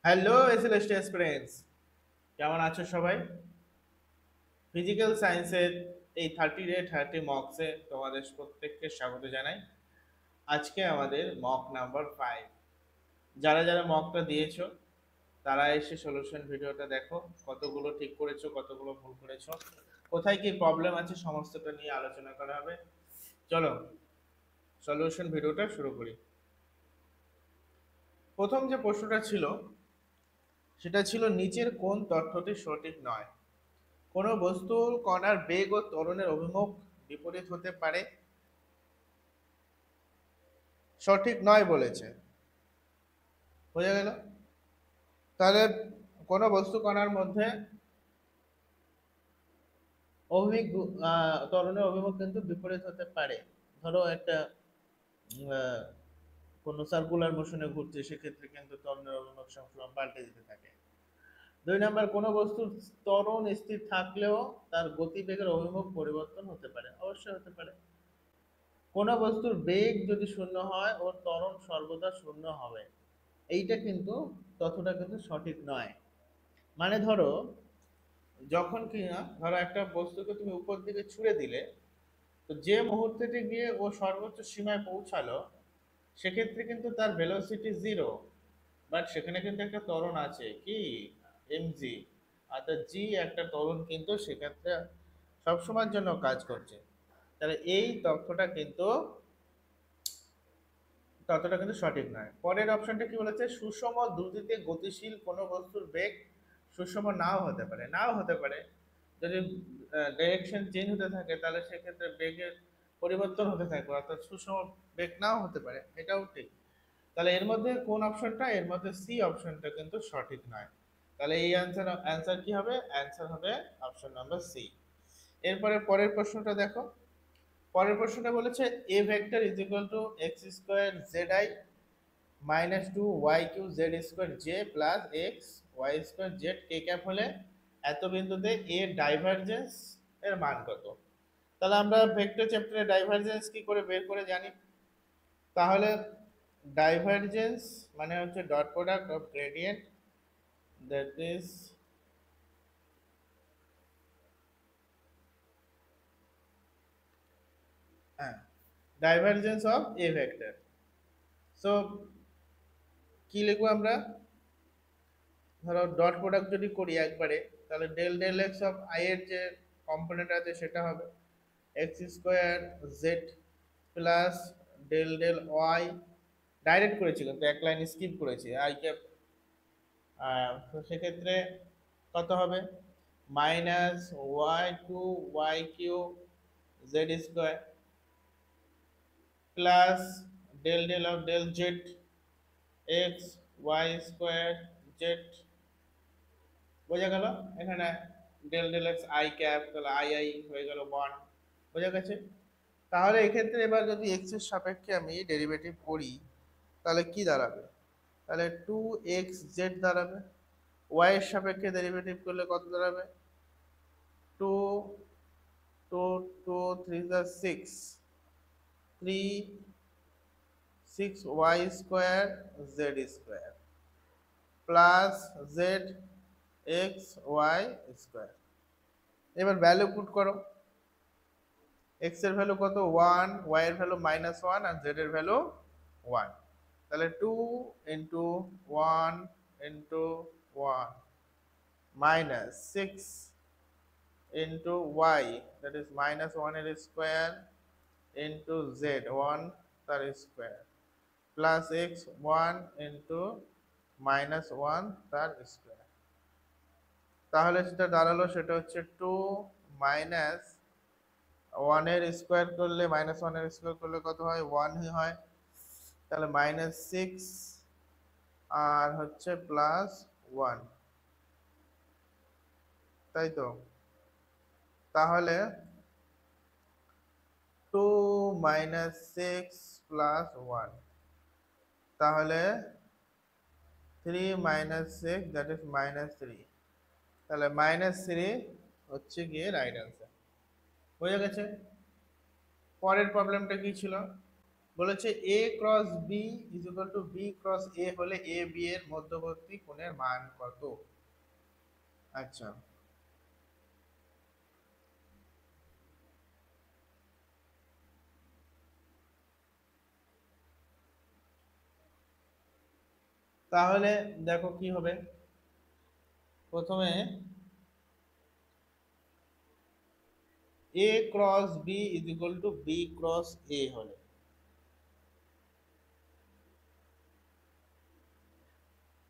Hello SLST aspirants, কেমন আছো সবাই? ফিজিক্যাল সায়েন্সের এই 30 ডে 30 মকসে তোমাদের প্রত্যেককে স্বাগত জানাই। আজকে আমাদের মক নাম্বার 5। যারা যারা মকটা দিয়েছো তারা এসে সলিউশন ভিডিওটা দেখো, কতগুলো ঠিক করেছো কতগুলো ভুল করেছো, কোথায় কি প্রবলেম আছে সমস্তটা নিয়ে আলোচনা করা হবে। চলো সলিউশন ভিডিওটা শুরু করি। প্রথম যে প্রশ্নটা ছিল সেটা ছিল নিচের কোন তথ্যটি সঠিক নয়। কোনো বস্তুর কণার বেগ ও ত্বরণের অভিমুখ বিপরীত হতে পারে, সঠিক নয় বলেছে। বোঝা গেল? তাহলে কোনো বস্তু কণার মধ্যে ত্বরণের অভিমুখ কিন্তু বিপরীত হতে পারে। ধরো একটা আহ, কোনো সার্কুলার মোশনে ঘুরছে, সেক্ষেত্রে কিন্তু ত্বরণের অভিমুখ সবসময় পাল্টে যেতে থাকে। 2 নাম্বার, কোনো বস্তুর ত্বরণ স্থির থাকলেও তার গতিবেগের অভিমুখ পরিবর্তন হতে পারে, অবশ্যই হতে পারে। কোনো বস্তুর বেগ যদি শূন্য হয় ওর ত্বরণ সর্বদা শূন্য হবে, এইটা কিন্তু তথ্যটা কিন্তু সঠিক নয়। মানে ধরো, যখন কি না ধরো একটা বস্তুকে তুমি উপর দিকে ছুড়ে দিলে, তো যে মুহূর্তেটি গিয়ে ও সর্বোচ্চ সীমায় পৌঁছালো, সেক্ষেত্রে কিন্তু তার ভেলোসিটি 0, বাট সেখানে কিন্তু একটা ত্বরণ আছে কি, mg, অর্থাৎ জি একটা ত্বরণ কিন্তু সেক্ষেত্রে সবসময়ের জন্য কাজ করছে। তাহলে এই ততটা কিন্তু সঠিক নয়। পরের অপশনটা কি বলেছে, সুষম দ্রুতিতে গতিশীল কোনো বস্তুর বেগ সুষম নাও হতে পারে, নাও হতে পারে। যদি ডাইরেকশন চেঞ্জ হতে থাকে তাহলে সেক্ষেত্রে বেগের পরিবর্তন হতে থাকবে, অর্থাৎ সুষম বেগ নাও হতে পারে, এটাও ঠিক। তাহলে এর মধ্যে কোন অপশনটা, এর মধ্যে সি অপশনটা কিন্তু সঠিক নয়। তাহলে এই অ্যান্সার কি হবে? অ্যান্সার হবে অপশন নাম্বার সি। এরপরে পরের প্রশ্নটা দেখো। পরের প্রশ্নটা বলেছে A vector is equal to X square Z I minus two Y Q Z square J plus X Y square Z K cap হলে এত বিন্দুতে এর ডাইভারজেন্স এর মান কত? তাহলে আমরা ভেক্টর চ্যাপ্টারে ডাইভারজেন্স কি করে বের করে জানি। তাহলে ডাইভারজেন্স মানে হচ্ছে dot product of gradient, that is হ্যাঁ divergence of a vector. So কি লিখবো আমরা? ধরো ডট প্রোডাক্ট যদি করি একবারে, তাহলে del del X of I এর যে কম্পোনেন্ট আছে সেটা হবে X square Z plus del del Y. Direct করেছি কিন্তু এক লাইন স্কিপ করেছি আই ক্যাপ। তো সেক্ষেত্রে কত হবে? Minus Y two Y Q Z square plus del del of del Z X Y square Z. বোঝা গেল? এখানে del del X I cap, তাহলে আই আই হয়ে গেল 1। বোঝা গেছে? তাহলে এক্ষেত্রে এবার যদি এক্স এর সাপেক্ষে আমি ডেরিভেটিভ করি, তাহলে কি দাঁড়াবে? তাহলে 2xz দাঁড়াবে। ওয়াই এর সাপেক্ষে ডেরিভেটিভ করলে কত দাঁড়াবে? 2 2 2 3 6, 3 6 Y square Z square plus Z X Y square. এবার ভ্যালু পুট করো। এক্স এর ভ্যালু কত? 1, ওয়াই এর ভ্যালু -1 আর জেড এর ভ্যালু 1। তাহলে 2 × 1 × 1 -6 × y, that is -1 এর স্কোয়ার ইন্টু জেড 1 তার স্কোয়ার প্লাস এক্স 1 ইন্টু -1 তার স্কোয়ার। তাহলে সেটা দাঁড়ালো, সেটা হচ্ছে 2 মাইনাস 1 এর স্কোয়ার করলে -1 এর স্কোয়ার করলে কত হয়? 1 হয়। তাহলে -6 আর হচ্ছে +1, তাই তো? তাহলে 2 -6 +1, তাহলে 3 -6 দ্যাট ইজ -3। তাহলে -3 হচ্ছে গিয়ে রাইট অ্যান্সার। বোঝা গেছে? পরের প্রবলেমটা কি ছিল? বলেছে A cross B is equal to B cross A হলে এ বি এর মধ্যবর্তী কোণের মান কত? আচ্ছা, তাহলে দেখো কি হবে। প্রথমে A cross B is equal to B cross A হলে,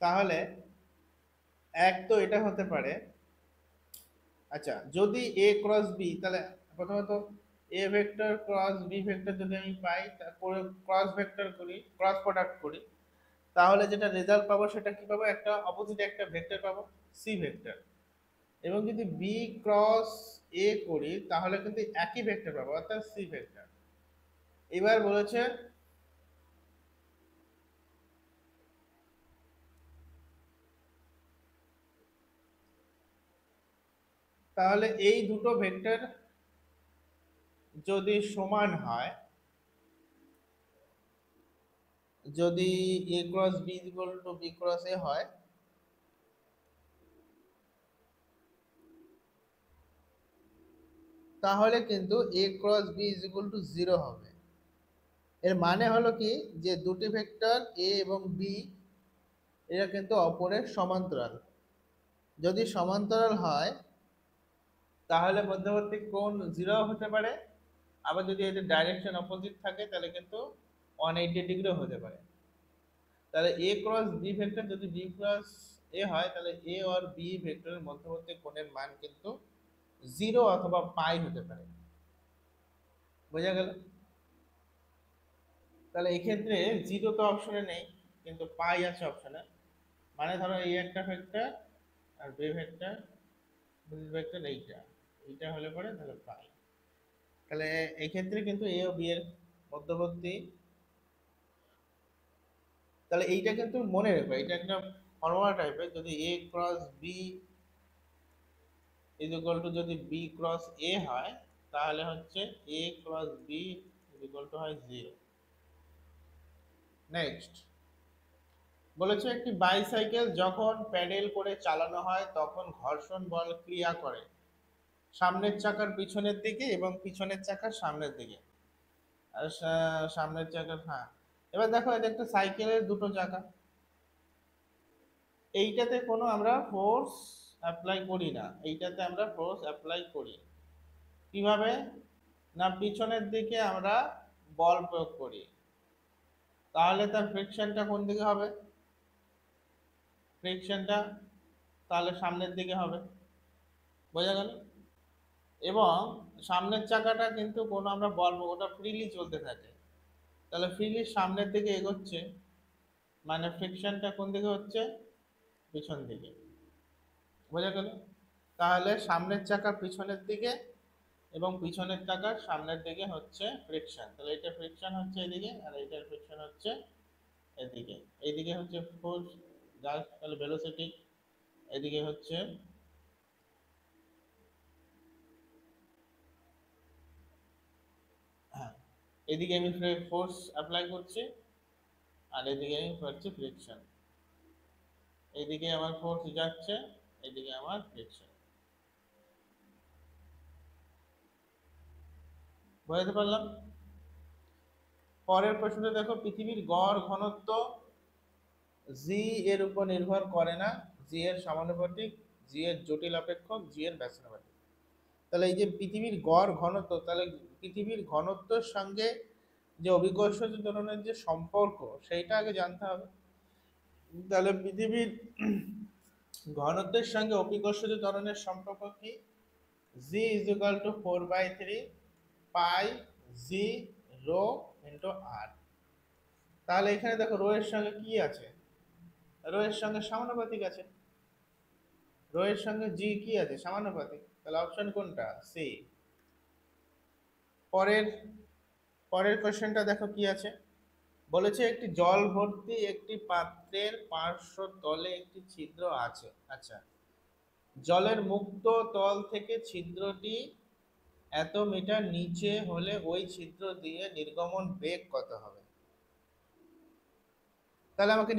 তাহলে এক তো এটা হতে পারে। আচ্ছা, যদি এ ক্রস বি, তাহলে প্রথমত A vector cross B vector যদি আমি পাই, তারপরে ক্রস ভেক্টর করি, ক্রস প্রোডাক্ট করি, তাহলে যেটা রেজাল্ট পাবো সেটা কি পাবো, একটা অপোজিট একটা ভেক্টর পাবো, সি ভেক্টর। এবং যদি বি ক্রস এ করি তাহলে কিন্তু একই ভেক্টর পাবো, অর্থাৎ সি ভেক্টর। এবার বলেছে তাহলে এই দুটো ভেক্টর যদি সমান হয়, যদি A cross B equal to B cross A হয়, তাহলে কিন্তু A cross B is equal to zero হবে। এর মানে হলো কি, যে দুটি ভেক্টর এ এবং বি এরা কিন্তু অপরের সমান্তরাল। যদি সমান্তরাল হয় তাহলে মধ্যবর্তী কোণ জিরো হতে পারে, আবার যদি এদের ডাইরেকশন অপোজিট থাকে তাহলে কিন্তু 180 ডিগ্রি হতে পারে। তাহলে এ ক্রস বি ভেক্টর যদি বি ক্রস এ হয়, তাহলে এ আর বি ভেক্টরের মধ্যবর্তী কোণের মান কিন্তু জিরো অথবা পাই হতে পারে। বোঝা গেল? তাহলে এক্ষেত্রে জিরো তো অপশনে নেই, কিন্তু পাই আছে অপশনে। মানে ধরো এই একটা ভেক্টর আর বি ভেক্টর, বি ভেক্টর এইটা, এইটা হলে পরে তাহলে পাই। তাহলে এই ক্ষেত্রে কিন্তু এ ও বি এর মধ্যবর্তী, তাহলে এইটা কিন্তু মনে রাখবে, এটা একটা ফর্মুলা টাইপের। যদি A cross B is equal to যদি বি ক্রস এ হয়, তাহলে হচ্ছে A cross B is equal to হয় জিরো। নেক্সট বলেছে একটি বাইসাইকেল যখন প্যাডেল করে চালানো হয় তখন ঘর্ষণ বল ক্রিয়া করে সামনের চাকার পিছনের দিকে এবং পিছনের চাকার সামনের দিকে। আর সামনের চাকার, হ্যাঁ। এবার দেখো এটা একটা সাইকেলের দুটো চাকা, এইটাতে কোনো আমরা ফোর্স অ্যাপ্লাই করি না, এইটাতে আমরা ফোর্স অ্যাপ্লাই করি। কিভাবে? না, পিছনের দিকে আমরা বল প্রয়োগ করি, তাহলে তার ফ্রিকশনটা কোন দিকে হবে? ফ্রিকশনটা তাহলে সামনের দিকে হবে। বোঝা গেল? এবং সামনের চাকাটা কিন্তু কোনো আমরা বল, ওটা ফ্রিলি চলতে থাকে, তাহলে ফ্রিলি সামনের দিকে এগোচ্ছে, মানে ফ্রিকশনটা কোন দিকে হচ্ছে? পিছন দিকে। বোঝা গেল? তাহলে সামনের চাকার পিছনের দিকে এবং পিছনের চাকার সামনের দিকে হচ্ছে ফ্রিকশন, তাহলে এটা ফ্রিকশন হচ্ছে এদিকে, আর এটার ফ্রিকশন হচ্ছে এদিকে। এইদিকে হচ্ছে ফোর্স, যার তাহলে ভেলোসিটি, এদিকে হচ্ছে, হ্যাঁ, এদিকে আমি ফোর্স অ্যাপ্লাই করছি, আর এদিকে আমি হচ্ছে ফ্রিকশন। এইদিকে আমার ফোর্স যাচ্ছে, এদিকে আমার ফ্রিকশন। বুঝতে পারলাম? পরের প্রশ্নটা দেখো, পৃথিবীর গড় ঘনত্ব জি এর উপর নির্ভর করে না, জি এর সমানুপাতিক, জি এর জটিল অপেক্ষক, জি এর ব্যস্তানুপাতিক। তাহলে এই যে পৃথিবীর গড় ঘনত্ব, তাহলে পৃথিবীর ঘনত্বের সঙ্গে যে অভিকর্ষ ত্বরণের যে সম্পর্ক সেইটা আগে জানতে হবে। তাহলে পৃথিবীর ঘনত্বের সঙ্গে অভিকর্ষ ত্বরণের সম্পর্ক কি? G is equal to 4/3 pi G rho into R. তাহলে এখানে দেখো রো এর সঙ্গে কি আছে? রো এর সঙ্গে সমানুপাতিক আছে, রো এর সঙ্গে জি কি আছে? সমানুপাতিক। তাহলে অপশন কোনটা? সি। পরের পরের কোশ্চেনটা দেখো কি আছে। বলেছে একটি জল ভর্তি একটি পাত্রের পার্শ্ব তলে একটি ছিদ্র আছে। আচ্ছা, জলের মুক্ত তল থেকে ছিদ্রটি এত মিটার নিচে হলে ওই ছিদ্র দিয়ে নির্গমন বেগ কত হবে? তাহলে আমাকে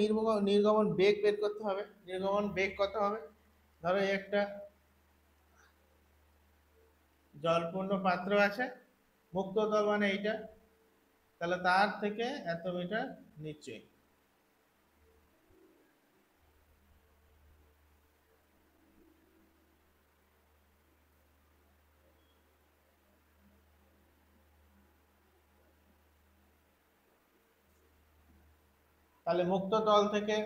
নির্গমন বেগ বের করতে হবে। নির্গমন বেগ কত হবে? ধরো এই একটা জলপূর্ণ পাত্র আছে, মুক্ত তল মানে এইটা, তাহলে তার থেকে এত মিটার নিচে। তাহলে মুক্ত তল থেকে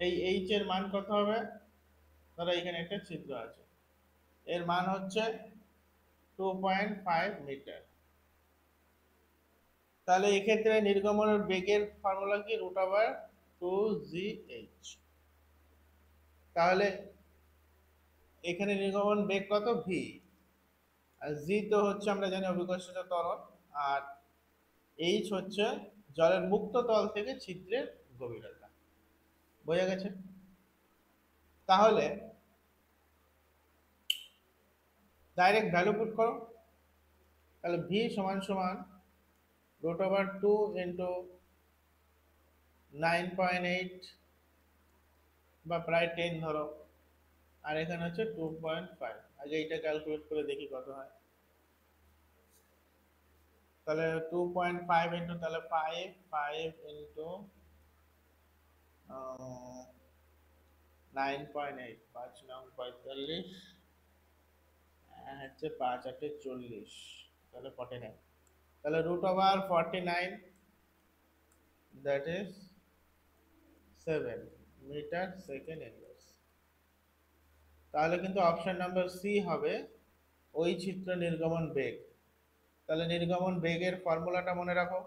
এই এইচ এর মান কত হবে? ধরো এখানে একটা ছিদ্র আছে, এর মান হচ্ছে 2.5 মিটার। তাহলে এক্ষেত্রে নির্গমনের বেগের ফর্মুলা কি? √2gh। তাহলে এখানে নির্গমন বেগ কত? ভি। আর জি তো হচ্ছে আমরা জানি অভিকর্ষজ ত্বরণ, আর এইচ হচ্ছে জলের মুক্ত তল থেকে ছিদ্রের গভীরতা। বোঝা গেছে? তাহলে ডাইরেক্ট ভ্যালু পুট করো। তাহলে ভি সমান সমান √2 ইন্টু 9.8 বা প্রায় 10 ধরো, আর এখানে হচ্ছে 2.5। আগে এইটা ক্যালকুলেট করে দেখি কত হয়। তাহলে 2.5 ইন্টু, তাহলে 5 ইন্টু 9.8, 5×9 = 45, হচ্ছে 5×8 = 40, তাহলে 49। তাহলে √49, that is 7 metre second inverse. তাহলে কিন্তু অপশন নাম্বার সি হবে ওই চিত্র নির্গমন বেগ। তাহলে নির্গমন বেগের ফর্মুলাটা মনে রাখো।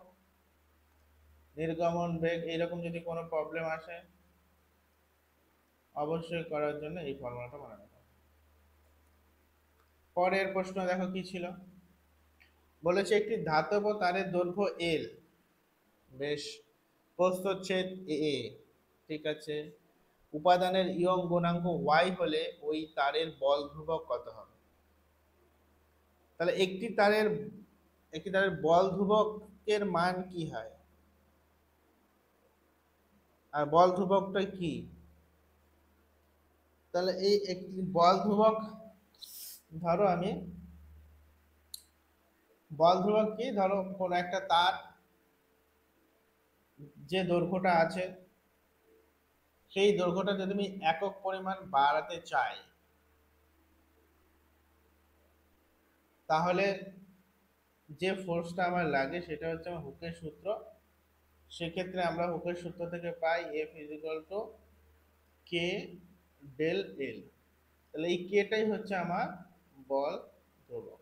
নির্গমন বেগ, এইরকম যদি কোনো প্রবলেম আসে অবশ্যই করার জন্য এই ফর্মুলাটা মনে রাখো। পরের প্রশ্ন দেখো কি ছিল, বলেছে একটি ধাতব তারের দৈর্ঘ্য এল, বেশ, প্রস্থচ্ছেদ এ, ঠিক আছে, উপাদানের ইয়ং গুণাঙ্ক ওয়াই হলে ওই তারের বল ধ্রুবক কত হবে? তাহলে একটি তারের বল ধ্রুবকের মান কি হয়, আর বল ধ্রুবকটা কি? তাহলে এই একটি বল ধ্রুবক, ধরো আমি বল ধ্রুবক কি, ধরো কোন একটা তার যে দৈর্ঘ্যটা আছে সেই দৈর্ঘ্যটা যদি আমি একক পরিমাণ বাড়াতে চাই, তাহলে যে ফোর্সটা আমার লাগে সেটা হচ্ছে আমার হুকের সূত্র। সেক্ষেত্রে আমরা হুকের সূত্র থেকে পাই F = কে ডেল এল। তাহলে এই কেটাই হচ্ছে আমার বল ধ্রুবক।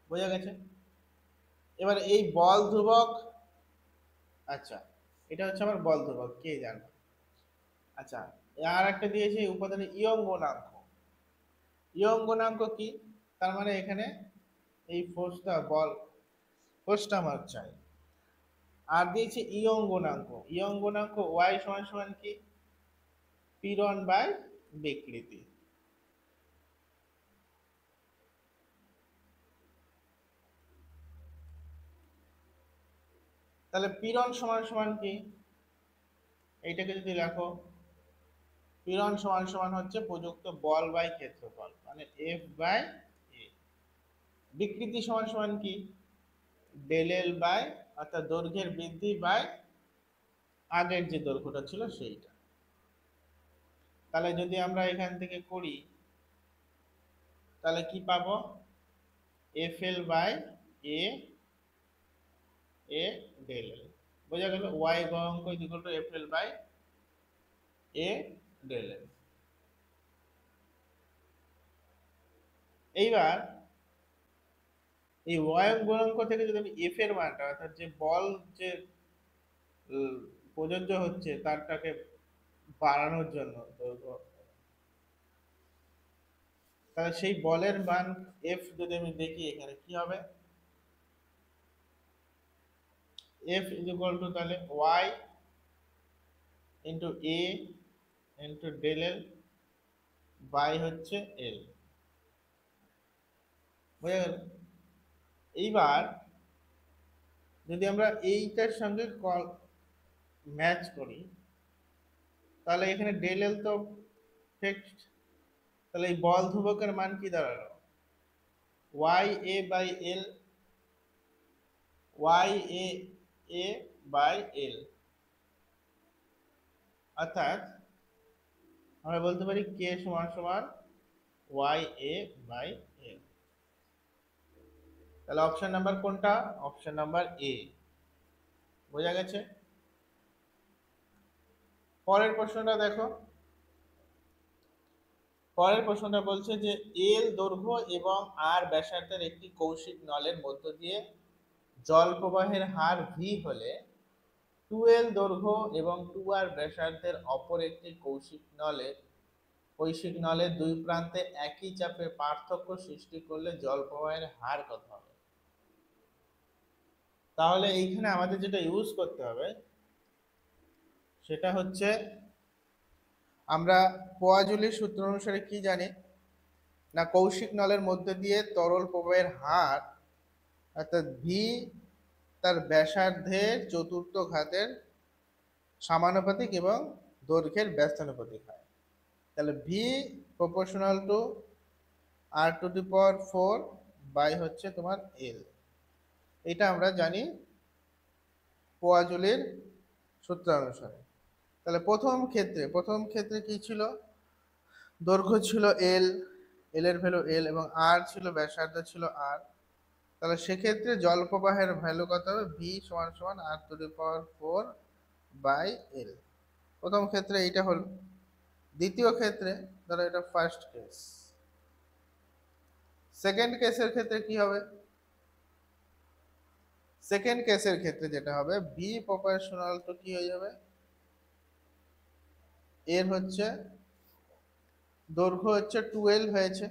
বোঝা গেছে? এবার এই বল ধ্রুবক, আচ্ছা, এটা হচ্ছে আমার বল ধ্রুবক, কে জানবো। আচ্ছা, আর একটা দিয়েছে উপাদানের ইয়ং গুণাঙ্ক। ইয়ং গুণাঙ্ক কি? তার মানে এখানে এই ফোর্সটা আমার চাই। আর দিয়েছে ইয়ং গুণাঙ্ক। ইয়ং গুণাঙ্ক ওয়াই সমান সমান কি? পীড়ন বাই বিকৃতি। তাহলে পীড়ন সমান সমান কি? এইটাকে যদি লেখো, পীড়ন সমান সমান হচ্ছে প্রযুক্ত বল বাই ক্ষেত্রফল, মানে এফ বাই এ। বিকৃতি সমান সমান কি? ডেল এল বাই, অর্থাৎ দৈর্ঘ্যের বৃদ্ধি বাই আগের যে দৈর্ঘ্যটা ছিল সেইটা। তাহলে যদি আমরা এখান থেকে করি তাহলে কি পাবো? F L by A, A del L. বোঝা গেল? ওয়াই গুণাঙ্ক F L by A del L. এইবার এই ওয়াই গুণাঙ্ক থেকে যদি আমি এফ এর মানটা, অর্থাৎ যে বল যে প্রযোজ্য হচ্ছে তারটাকে বাড়ানোর জন্য দৈর্ঘ্য, তাহলে সেই বলের মান এফ যদি আমি দেখি এখানে কি হবে? এফ তাহলে Y into A into del L by হচ্ছে এল। বুঝা গেল? এইবার যদি আমরা এইটার সঙ্গে ম্যাচ করি, তাহলে এখানে ডেল এল তো ফিক্সড, তাহলে এই বল ধ্রুবকের মান কি দাঁড়ালো? Y A by L, Y A A by L, অর্থাৎ আমরা বলতে পারি কে সমান সমান ওয়াই এ বাই এল। তাহলে অপশন নাম্বার কোনটা? Option number A. বোঝা গেছে? পরের প্রশ্নটা দেখো। পরের প্রশ্নটা বলছে যে এল দৈর্ঘ্য এবং আর ব্যাসার্ধের একটি কৌশিক নলের মধ্য দিয়ে জল প্রবাহের হার ভি হলে 2l দৈর্ঘ্য এবং 2r ব্যাসার্ধের অপর একটি কৌশিক নলের দুই প্রান্তে একই চাপে পার্থক্য সৃষ্টি করলে জল প্রবাহের হার কত হবে? তাহলে এইখানে আমাদের যেটা ইউজ করতে হবে সেটা হচ্ছে, আমরা পোয়াজুলির সূত্র অনুসারে কি জানি না, কৌশিক নলের মধ্যে দিয়ে তরল প্রবাহের হার অর্থাৎ ভি তার ব্যাসার্ধের চতুর্থ ঘাতের সমানুপাতিক এবং দৈর্ঘ্যের ব্যস্তানুপাতিক হয়। তাহলে V proportional to R to the power 4 by হচ্ছে তোমার এল। এটা আমরা জানি পোয়াজুলির সূত্র অনুসারে। তাহলে প্রথম ক্ষেত্রে কি ছিল? দৈর্ঘ্য ছিল এল, এল এর ভ্যালু এল, এবং আর ছিল ব্যাসার্ধ ছিল আর। তাহলে সেক্ষেত্রে জল প্রবাহের ভ্যালু কত হবে? ভি সমান সমান আর টু দি পাওয়ার 4 বাই এল। প্রথম ক্ষেত্রে এইটা হল। দ্বিতীয় ক্ষেত্রে ধরো এটা ফার্স্ট কেস। সেকেন্ড কেসের ক্ষেত্রে কি হবে? সেকেন্ড কেসের ক্ষেত্রে যেটা হবে, বি প্রপোর্শনাল টু কি হয়ে যাবে? এর হচ্ছে দৈর্ঘ্য হচ্ছে 12 হয়েছে,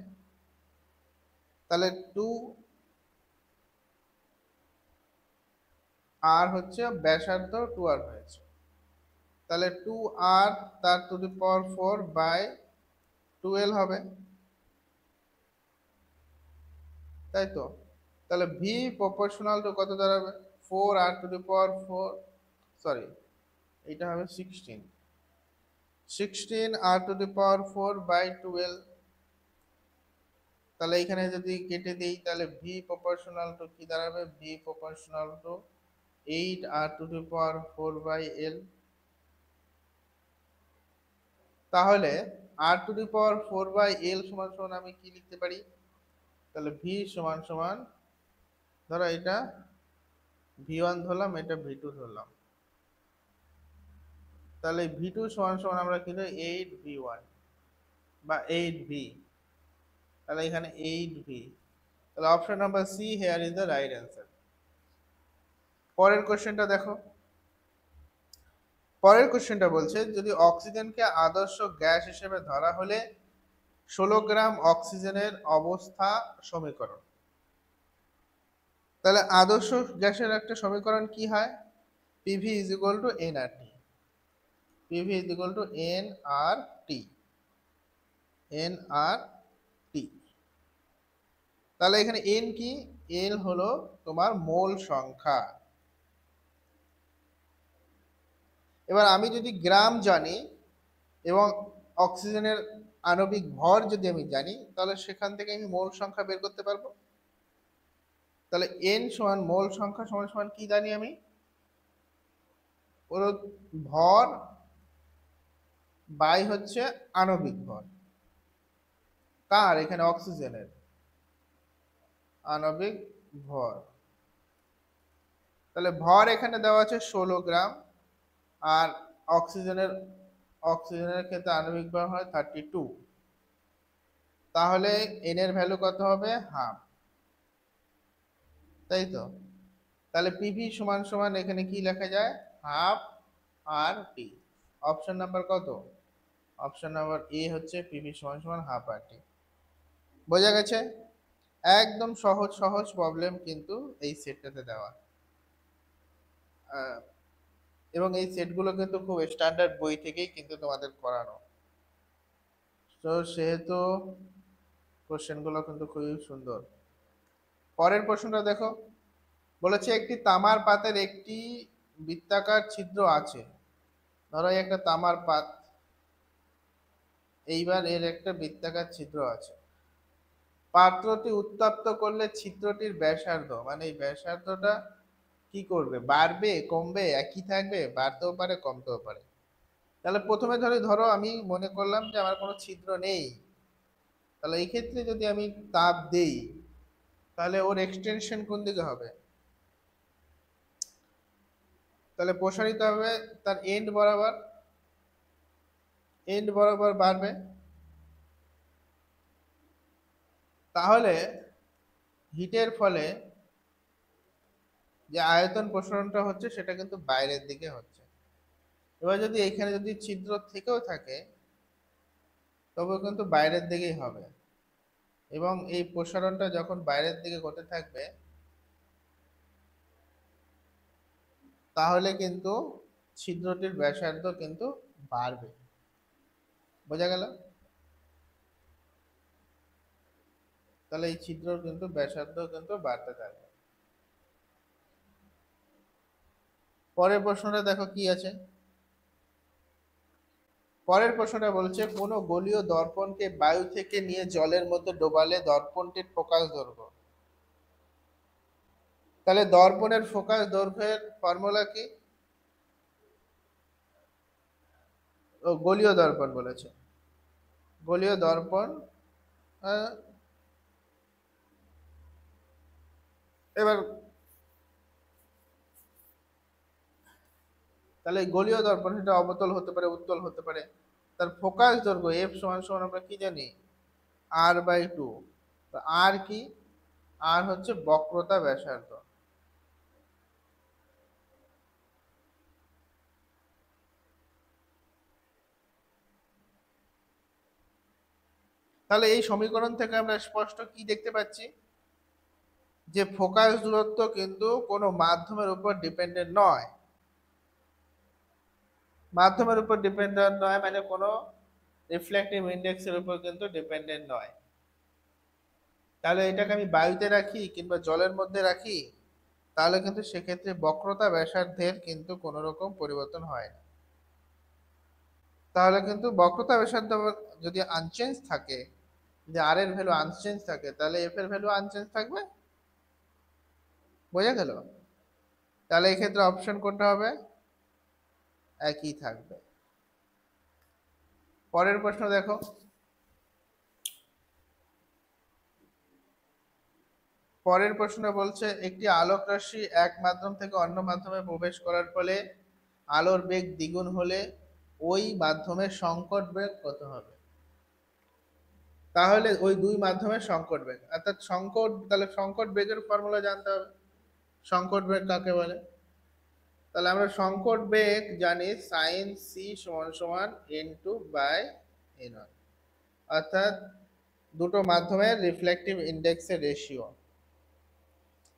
তাহলে 2 আর হচ্ছে ব্যাসার্ধ 2r হয়েছে, তাহলে 2r তার টু দি পাওয়ার 4 বাই 12 হবে, তাই তো? তাহলে ভি প্রপোর্শনাল টু কত দাঁড়াবে? 4r two the power 4, sorry এটা হবে 16 আর টু দি পাওয়ার 4 বাই 12। তাহলে এখানে যদি কেটে দিই তাহলে ভি প্রপোর্শনাল টু কি দাঁড়াবে? V proportional to 8 R to the power 4 by L. তাহলে R to the power 4 by এল সমান সমান আমি কি লিখতে পারি? তাহলে ভি সমান সমান, ধরো এটা ভি1 ধরলাম, এটা ভি2 ধরলাম, তাহলে ভি2 সমান সমান আমরা কি ধরি? 8v1 বা 8v, তাহলে এখানে 8v। তাহলে option number C here is the right answer. পরের কোশ্চেনটা দেখো। পরের কোশ্চেনটা বলছে যদি অক্সিজেনকে আদর্শ গ্যাস হিসেবে ধরা হলে 16 গ্রাম অক্সিজেনের অবস্থা সমীকরণ। তাহলে আদর্শ গ্যাসের একটা সমীকরণ কি হয়? PV is equal to n R T. PV is equal to n R T, n R T. তাহলে এখানে এন কি? এন হলো তোমার মোল সংখ্যা। এবার আমি যদি গ্রাম জানি এবং অক্সিজেনের আণবিক ভর যদি আমি জানি, তাহলে সেখান থেকে আমি মোল সংখ্যা বের করতে পারবো। তাহলে এন সমান মোল সংখ্যা সমান সমান কি জানি আমি? পুরো ভর বাই হচ্ছে আণবিক ভর। কার? এখানে অক্সিজেনের আণবিক ভর। তাহলে ভর এখানে দেওয়া আছে 16 গ্রাম, আর অক্সিজেনের ক্ষেত্রে আণবিক ভর হয় 32। তাহলে এন এর ভ্যালু কত হবে? হাফ, তাই তো? তাহলে পিভি সমান সমান এখানে কি লেখা যায়? হাফ আর টি। অপশন নাম্বার কত? অপশন নাম্বার এ হচ্ছে পিভি সমান সমান হাফ আর টি। বোঝা গেছে? একদম সহজ সহজ প্রবলেম কিন্তু এই সেটটাতে দেওয়া, এবং এই সেটগুলো কিন্তু খুব স্ট্যান্ডার্ড বই থেকেই কিন্তু তোমাদের করানো। তো সেহেতু কোশ্চেনগুলো কিন্তু খুবই সুন্দর। পরের প্রশ্নটা দেখো। বলেছে একটি তামার পাতের একটি বৃত্তাকার ছিদ্র আছে। ধরো এই একটা তামার পাত, এইবার এর একটা বৃত্তাকার ছিদ্র আছে। পাত্রটি উত্তপ্ত করলে ছিদ্রটির ব্যাসার্ধ, মানে এই ব্যাসার্ধটা কি করবে, বাড়বে কমবে একই থাকবে, বাড়তেও পারে কমতেও পারে। তাহলে প্রথমে ধরো আমি মনে করলাম যে আমার কোনো ছিদ্র নেই, তাহলে এই ক্ষেত্রে যদি আমি তাপ দেই তাহলে ওর এক্সটেনশন কোন দিকে হবে, তাহলে প্রসারিত হবে তার এন্ড বরাবর বাড়বে। তাহলে হিটের ফলে যে আয়তন প্রসারণটা হচ্ছে সেটা কিন্তু বাইরের দিকে হচ্ছে। এবার যদি এখানে যদি ছিদ্র থেকেও থাকে তবে কিন্তু বাইরের দিকেই হবে, এবং এই প্রসারণটা যখন বাইরের দিকে হতে থাকবে তাহলে কিন্তু ছিদ্রটির ব্যাসার্ধ কিন্তু বাড়বে। বোঝা গেল? তাহলে এই ছিদ্রর কিন্তু ব্যাসার্ধ কিন্তু বাড়তে থাকবে। পরের প্রশ্নটা দেখো কি আছে। পরের প্রশ্নটা বলছে কোনো গোলীয় দর্পণকে বায়ু থেকে নিয়ে জলের মধ্যে ডোবালে দর্পণটির ফোকাস দৈর্ঘ্য। তাহলে দর্পণের ফোকাস দৈর্ঘ্যের ফর্মুলা কি? ও গোলীয় দর্পণ বলেছে, গোলীয় দর্পণ। আহ, এবার তাহলে গোলীয় দর্পণ সেটা অবতল হতে পারে উত্তল হতে পারে, তার ফোকাস দৈর্ঘ্য এফ সমান সমান আমরা কি জানি, r/2। তো আর কি, আর হচ্ছে বক্রতা ব্যাসার্ধ। তাহলে এই সমীকরণ থেকে আমরা স্পষ্ট কি দেখতে পাচ্ছি, যে ফোকাস দূরত্ব কিন্তু কোনো মাধ্যমের উপর ডিপেন্ডেন্ট নয়। মাধ্যমের উপর ডিপেন্ডেন্ট নয় মানে কোনো রিফ্লেকটিভ ইন্ডেক্সের উপর কিন্তু ডিপেন্ডেন্ট নয়। তাহলে এটাকে আমি বায়ুতে রাখি কিংবা জলের মধ্যে রাখি, তাহলে কিন্তু সেক্ষেত্রে বক্রতা ব্যাসার্ধের কিন্তু কোনো রকম পরিবর্তন হয় না। তাহলে কিন্তু বক্রতা ব্যাসার্ধ যদি আনচেঞ্জ থাকে, যদি আর এর ভ্যালু আনচেঞ্জ থাকে তাহলে এফ এর ভ্যালু আনচেঞ্জ থাকবে। বোঝা গেল? তাহলে এই ক্ষেত্রে অপশন কোনটা হবে, একই থাকবে। পরের প্রশ্ন দেখো। পরের প্রশ্ন বলছে একটি আলোক রশ্মি এক মাধ্যম থেকে অন্য মাধ্যমে প্রবেশ করার ফলে আলোর বেগ দ্বিগুণ হলে ওই মাধ্যমের সংকট বেগ কত হবে। তাহলে ওই দুই মাধ্যমের সংকট বেগ, অর্থাৎ সংকট, তাহলে সংকট বেগের ফর্মুলা জানতে হবে। সংকট বেগ কাকে বলে? তাহলে আমরা সংকট বেগ জানি সাইন সি সমান সমান n2/n1, অর্থাৎ দুটো মাধ্যমের রিফ্লেকটিভ ইন্ডেক্সের রেশিও।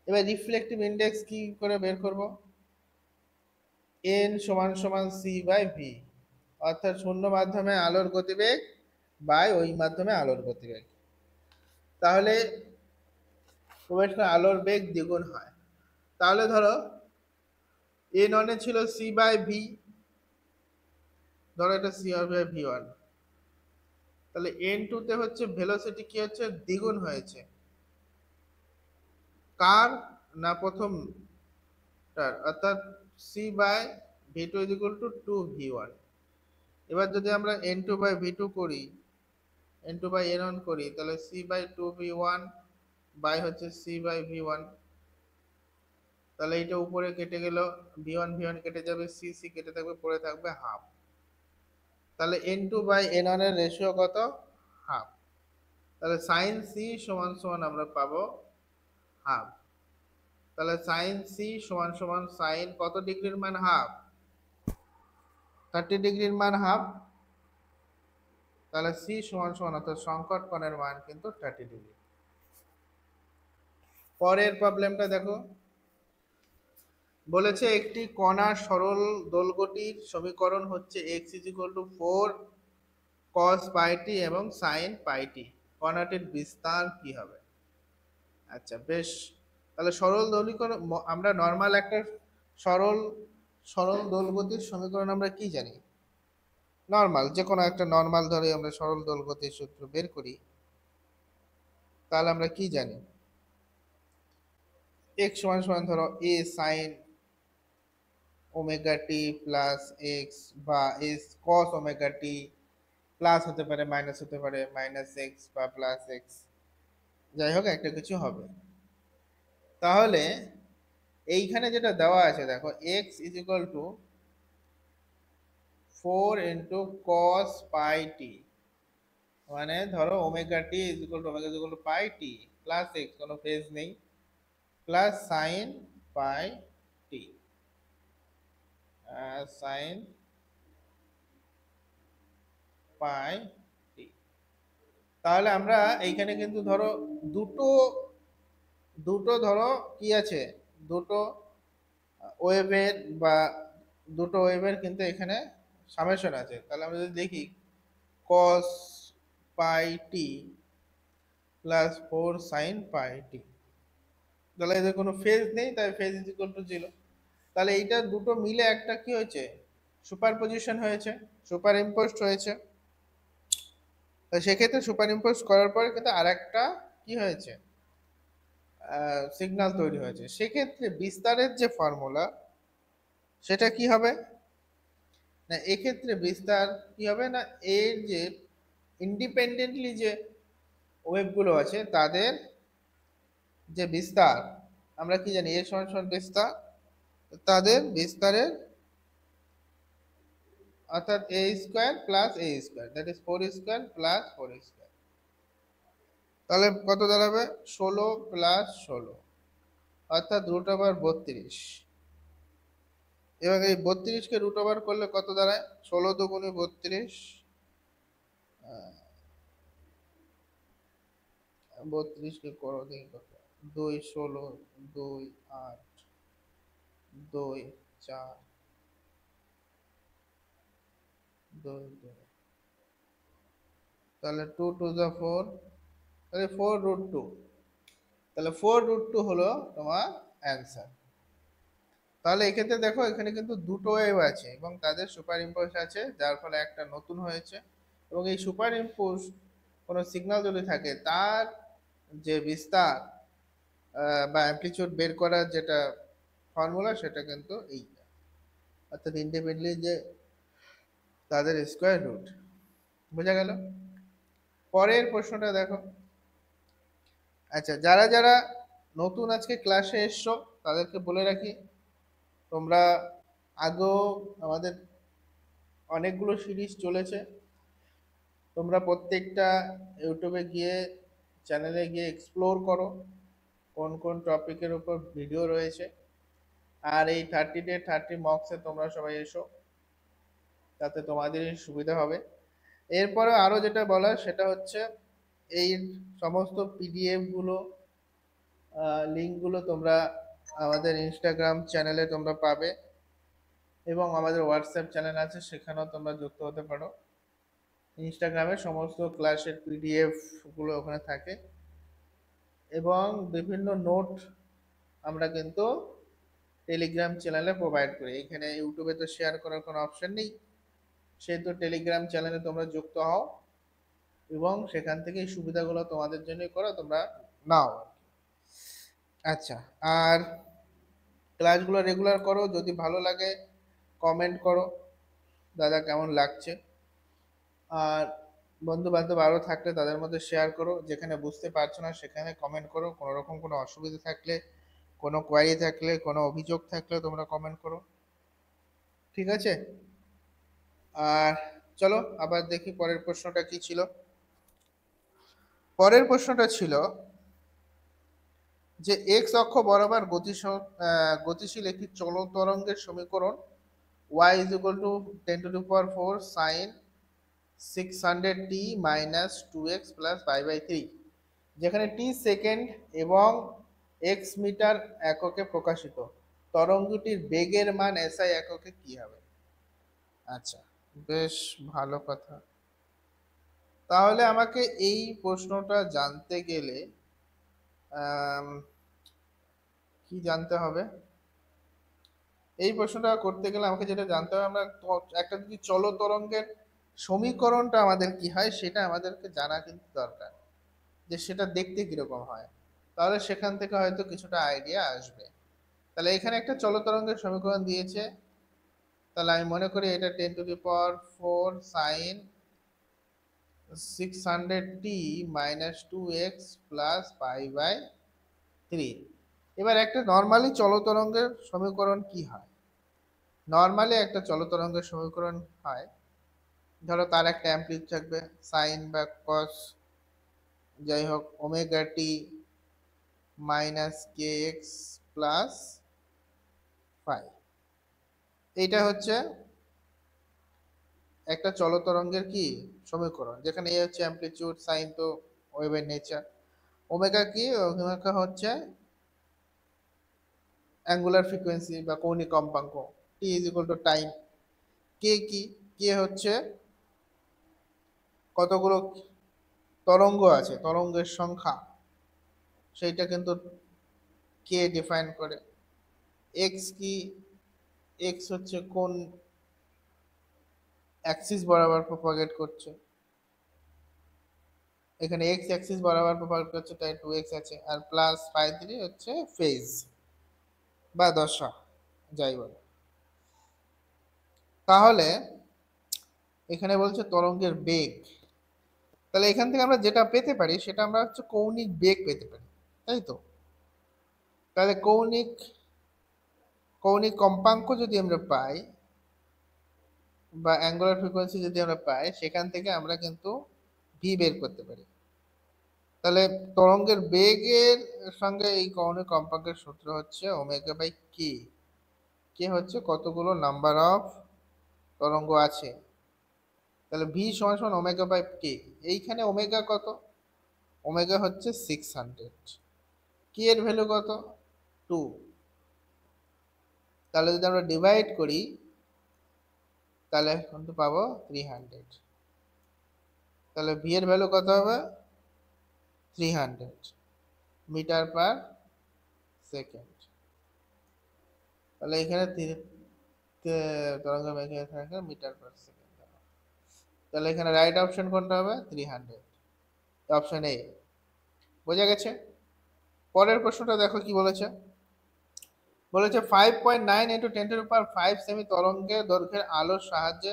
এবার রিফ্লেকটিভ ইন্ডেক্স কি করে বের করব, n সমান সমান c/v, অর্থাৎ শূন্য মাধ্যমে আলোর গতিবেগ বাই ওই মাধ্যমে আলোর গতিবেগ। তাহলে প্রবেশ করে আলোর বেগ দ্বিগুণ হয়। তাহলে ধরো n1 এ ছিল c/v, ধরো এটা c/v1, তাহলে n2 তে হচ্ছে ভেলোসিটি কি হচ্ছে, দ্বিগুণ হয়েছে। কার না প্রথমটার, অর্থাৎ c/v2 = 2v1। এবার যদি আমরা n2/v2 করি, n2/n1 করি, তাহলে c/2v1 বাই হচ্ছে c/v1। তাহলে এটা উপরে কেটে গেল, v1 v1 কেটে যাবে, c c কেটে থাকবে, পড়ে থাকবে হাফ। তাহলে n2/n1 এর রেশিও কত, হাফ। তাহলে সাইন সি সমান সমান আমরা পাবো হাফ। তাহলে সাইন সি সমান সমান সাইন কত ডিগ্রির মান, হাফ, 30 ডিগ্রির মান হাফ। তাহলে সি সমান সমান অর্থাৎ সংকট কোণের মান কিন্তু 30 ডিগ্রি। পরের প্রবলেমটা দেখো। বলেছে একটি কণার সরল দৈর্ঘ্যটির সমীকরণ হচ্ছে x = 4 cos πt এবং sin πt। কণাটির বিস্তার কি হবে? আচ্ছা বেশ, তাহলে সরল দোলকরণ আমরা নর্মাল একটা সরল সরল দোলগতির সমীকরণ আমরা কি জানি? নর্মাল যে কোনো একটা নর্মাল ধরে আমরা সরল দোলগতির সূত্র বের করি, তাহলে আমরা কি জানি? এক্স সমান সমান ধরো এ sine omega t plus x, বা এস কস ওমেগা টি, প্লাস হতে পারে মাইনাস হতে পারে মাইনাস এক্স বা প্লাস এক্স, যাই হোক একটা কিছু হবে। তাহলে এইখানে যেটা দেওয়া আছে দেখো, x is equal two 4 cos পাই টি, মানে ধরো omega t is equal two omega is equal two pi T plus x, কোনো ফেজ নেই, প্লাস সাইন পাই টি, সাইন পাই টি। তাহলে আমরা এইখানে কিন্তু ধরো দুটো দুটো ধরো কি আছে, দুটো ওয়েভের বা দুটো ওয়েভের কিন্তু এখানে সামেশন আছে। তাহলে আমরা যদি দেখি cos পাই টি প্লাস 4 sin পাই টি, তাহলে এদের কোনো ফেজ নেই, তাই ফেজ ইজ ইকুয়াল টু 0। তাহলে এইটা দুটো মিলে একটা কি হয়েছে, সুপার পজিশন হয়েছে, সুপার ইম্পোজড হয়েছে। তো সেক্ষেত্রে সুপার ইম্পোজ করার পরে কিন্তু আর একটা কি হয়েছে, সিগন্যাল তৈরি হয়েছে। সেক্ষেত্রে বিস্তারের যে ফর্মুলা সেটা কি হবে না, এক্ষেত্রে বিস্তার কি হবে না, এর যে ইন্ডিপেন্ডেন্টলি যে ওয়েভগুলো আছে তাদের যে বিস্তার, আমরা কি জানি এ সমান সমান বিস্তার, তাদের বিস্তারের অর্থাৎ a square plus a square, that is 4 square plus 4 square, তাহলে কত দাঁড়াবে 16 প্লাস 16, অর্থাৎ √32। এবং এই 32কে √ওভার করলে কত দাঁড়ায়, 16 দুগুণে 32, 32কে করো দেখি কত, 2 16 2 8 2 4 2 2, তাহলে 2 2 যা 4, তাহলে 4√2, তাহলে 4√2 হলো তোমার অ্যান্সার। তাহলে এক্ষেত্রে দেখো এখানে কিন্তু দুটো ওয়েভ আছে এবং তাদের সুপার ইম্পোজ আছে, যার ফলে একটা নতুন হয়েছে। এবং এই সুপার ইম্পোজ কোনো সিগন্যাল যদি থাকে তার যে বিস্তার বা অ্যামপ্লিচিউড বের করার যেটা ফর্মুলা সেটা কিন্তু এইটা, অর্থাৎ ইন্ডিপেন্ডেন্টলি যে তাদের স্কোয়ার রুট। বোঝা গেল? পরের প্রশ্নটা দেখো। আচ্ছা, যারা যারা নতুন আজকে ক্লাসে এসছো তাদেরকে বলে রাখি, তোমরা আগেও আমাদের অনেকগুলো সিরিজ চলেছে, তোমরা প্রত্যেকটা ইউটিউবে গিয়ে চ্যানেলে গিয়ে এক্সপ্লোর করো কোন কোন টপিকের উপর ভিডিও রয়েছে। আর এই 30 ডে 30 মক্সে তোমরা সবাই এসো, তাতে তোমাদেরই সুবিধা হবে। এরপরে আরও যেটা বলার সেটা হচ্ছে, এই সমস্ত পিডিএফগুলো লিঙ্কগুলো তোমরা আমাদের ইনস্টাগ্রাম চ্যানেলে তোমরা পাবে, এবং আমাদের হোয়াটসঅ্যাপ চ্যানেল আছে, সেখানেও তোমরা যুক্ত হতে পারো। ইনস্টাগ্রামে সমস্ত ক্লাসের পিডিএফগুলো ওখানে থাকে, এবং বিভিন্ন নোট আমরা কিন্তু টেলিগ্রাম চ্যানেলে প্রোভাইড করি। এখানে ইউটিউবে তো শেয়ার করার কোনো অপশন নেই, সেহেতু টেলিগ্রাম চ্যানেলে তোমরা যুক্ত হও এবং সেখান থেকে এই সুবিধাগুলো তোমাদের জন্যই করো, তোমরা নাও। আচ্ছা, আর ক্লাসগুলো রেগুলার করো, যদি ভালো লাগে কমেন্ট করো দাদা কেমন লাগছে। আর বন্ধু বান্ধব আরও থাকলে তাদের মধ্যে শেয়ার করো, যেখানে বুঝতে পারছো না সেখানে কমেন্ট করো, কোনো রকম কোনো অসুবিধা থাকলে, কোনো কোয়ারি থাকলে, কোনো অভিযোগ থাকলে তোমরা কমেন্ট করো, ঠিক আছে? আর চলো আবার দেখি পরের প্রশ্নটা কি ছিল। পরের প্রশ্নটা ছিল যে এক্স অক্ষ বরাবর গতিশীল একটি চলন তরঙ্গের সমীকরণ y is equal to 10⁴ sin 600t minus 2x plus pi/3, যেখানে t সেকেন্ড এবং x মিটার এককে প্রকাশিত, তরঙ্গটির বেগের মান SI এককে কি হবে? আচ্ছা, বেশ ভালো কথা। তাহলে আমাকে এই প্রশ্নটা জানতে গেলে কি জানতে হবে? এই প্রশ্নটা করতে গেলে আমাকে যেটা জানতে হবে, আমরা একটা যদি চলো তরঙ্গের সমীকরণটা আমাদের কি হয় সেটা আমাদেরকে জানা কিন্তু দরকার, যে সেটা দেখতে কিরকম হয়। তাহলে সেখান থেকে হয়তো কিছুটা আইডিয়া আসবে। তাহলে এখানে একটা চলো তরঙ্গের সমীকরণ দিয়েছে। তাহলে আমি মনে করি এটা 10⁴ sign 600t minus 2x plus π/3। এবার একটা নর্মালি চলো তরঙ্গের সমীকরণ কি হয়? নর্মালি একটা চলো তরঙ্গের সমীকরণ হয়, ধরো তার একটা অ্যাম্পলিটিউড থাকবে সাইন বা কস, যাই হোক, ওমেগা টি মাইনাস কে এক্স প্লাস ফাইভ। এইটা হচ্ছে একটা চলো তরঙ্গের কি সমীকরণ, যেখানে এ হচ্ছে অ্যাম্পলিটিউড, সাইন তো ওয়েভের নেচার, ওমেগা কি, ওমেগা হচ্ছে অ্যাঙ্গুলার ফ্রিকোয়েন্সি বা কৌণিক কম্পাঙ্ক, টি ইজ ইকুয়াল টু টাইম, কে কি, কে হচ্ছে কতগুলো তরঙ্গ আছে, তরঙ্গের সংখ্যা, সেইটা কিন্তু কে ডিফাইন করে। এক্স কি, এক্স হচ্ছে কোন অ্যাক্সিস বরাবর প্রপাগেট করছে, এখানে এক্স অ্যাক্সিস বরাবর প্রপাগেট করছে তাই 2x আছে, আর প্লাস π3 হচ্ছে ফেজ বা দশা, যাই বলে। তাহলে এখানে বলছে তরঙ্গের বেগ। তাহলে এখান থেকে আমরা যেটা পেতে পারি সেটা আমরা হচ্ছে কৌণিক বেগ পেতে পারি, তাই তো? তাহলে কৌণিক কৌণিক কম্পাঙ্ক যদি আমরা পাই বা অ্যাঙ্গুলার ফ্রিকোয়েন্সি যদি আমরা পাই, সেখান থেকে আমরা কিন্তু ভি বের করতে পারি। তাহলে তরঙ্গের বেগের সঙ্গে এই কৌণিক কম্পাঙ্কের সূত্র হচ্ছে ওমেগা বাই কে। কে হচ্ছে কতগুলো নাম্বার অফ তরঙ্গ আছে। তাহলে ভি সমান সমান ওমেগা বাই কে। এইখানে ওমেগা কত? ওমেগা হচ্ছে 600, কে এর ভ্যালু কত? 2। তাহলে যদি আমরা ডিভাইড করি তাহলে কিন্তু পাবো 300। তাহলে ভি এর ভ্যালু কত হবে? 300 মিটার পার সেকেন্ড। তাহলে এখানে তরঙ্গ বেগ থাকে মিটার পার সেকেন্ড। তাহলে এখানে রাইট অপশন কোনটা হবে? 300, অপশন এ। বোঝা গেছে? পরের প্রশ্নটা দেখো কি বলেছে। বলেছে 5.9 × 10⁵ সেমি তরঙ্গের দৈর্ঘ্যের আলোর সাহায্যে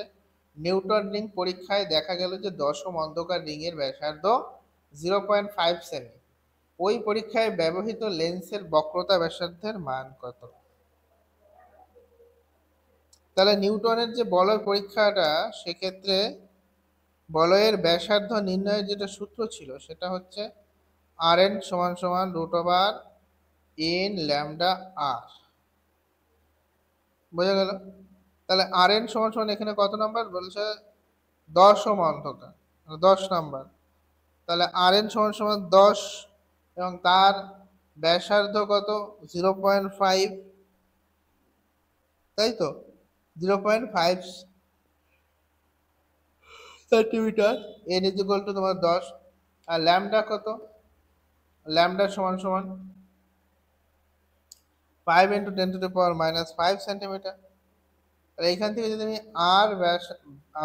নিউটন রিং পরীক্ষায় দেখা গেল যে দশম অন্ধকার রিং এর ব্যাসার্ধ 0.5 সেমি। ওই পরীক্ষায় ব্যবহৃত লেন্সের বক্রতা ব্যাসার্ধের মান কত? তাহলে নিউটনের যে বলয় পরীক্ষাটা, সেক্ষেত্রে বলয়ের ব্যাসার্ধ নির্ণয়ের যেটা সূত্র ছিল সেটা হচ্ছে Rn = √n ল্যামডা r। বোঝা গেল? তাহলে Rn = এখানে কত নাম্বার বলছে? 10ম অন্ধকার, 10 নাম্বার। তাহলে Rn = 10 এবং তার ব্যাসার্ধ কত? 0.5, তাই তো? 0.5 সেন্টিমিটার। n = তোমার 10। আর ল্যামডা কত? Lambda = 5 × 10⁻⁻5 centimetre. তাহলে এইখান থেকে যদি আমি আর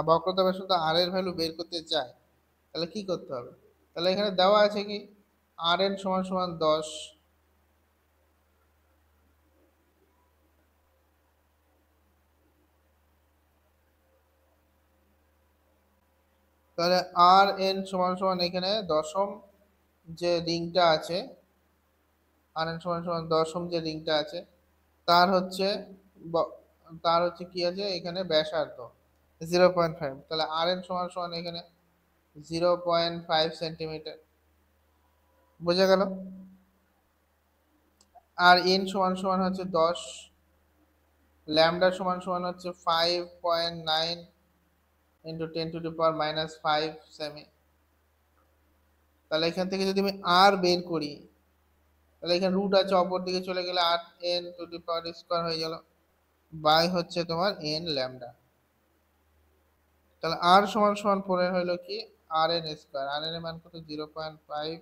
বক্রতা ব্যাসার্ধ আর এর ভ্যালু বের করতে চাই, তাহলে কি করতে হবে? তাহলে এখানে দেওয়া আছে কি Rn = 10, তাহলে Rn = এখানে দশম যে রিংটা আছে, Rn = দশম যে রিংটা আছে তার হচ্ছে কি আছে এখানে ব্যাসার্ধ 0.5। তাহলে Rn = এখানে 0.5 সেন্টিমিটার। বোঝা গেল? আর n = হচ্ছে 10, ল্যামডা = হচ্ছে 5.9 × 10⁻⁻5 সেমি। তাহলে এখান থেকে যদি আমি আর বের করি, তাহলে এখানে রুট আছে, অপর দিকে চলে গেলে r n² হয়ে গেল, বাই হচ্ছে তোমার n ল্যামডা। তাহলে r = পরে হলো কি Rn²। Rn এর মান কত? 0.5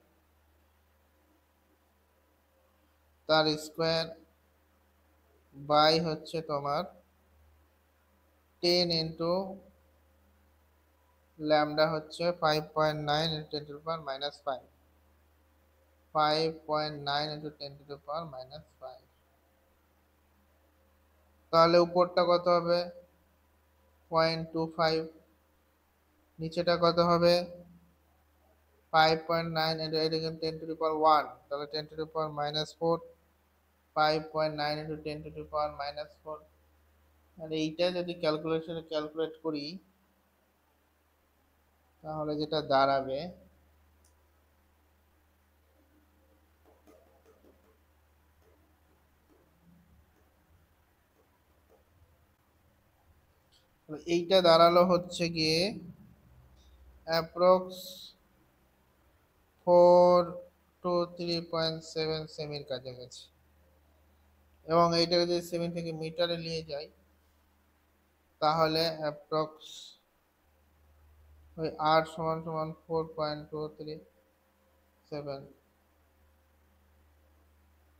তার স্কোয়ার বাই হচ্ছে তোমার 10 ইন্টু ল্যামডা হচ্ছে 5.9 into 10 to the power minus 5, 5.9 into 10 to the power minus 5। তাহলে উপরটা কত হবে 0.25, নিচেটা কত হবে 5.9 into 8 again 10 to the power 1, তাহলে 10 to the power minus 4, 5.9 into 10 to the power minus 4। আর এইটা যদি ক্যালকুলেট করি তাহলে যেটা দাঁড়াবে এইটা দাঁড়ালো হচ্ছে গিয়ে অ্যাপ্রক্স 4 to 3.7 সেমির কাছাকাছি, এবং এইটাকে যদি সেমি থেকে মিটারে নিয়ে যাই তাহলে অ্যাপ্রক্স ওই আর সমান সমান 4.237।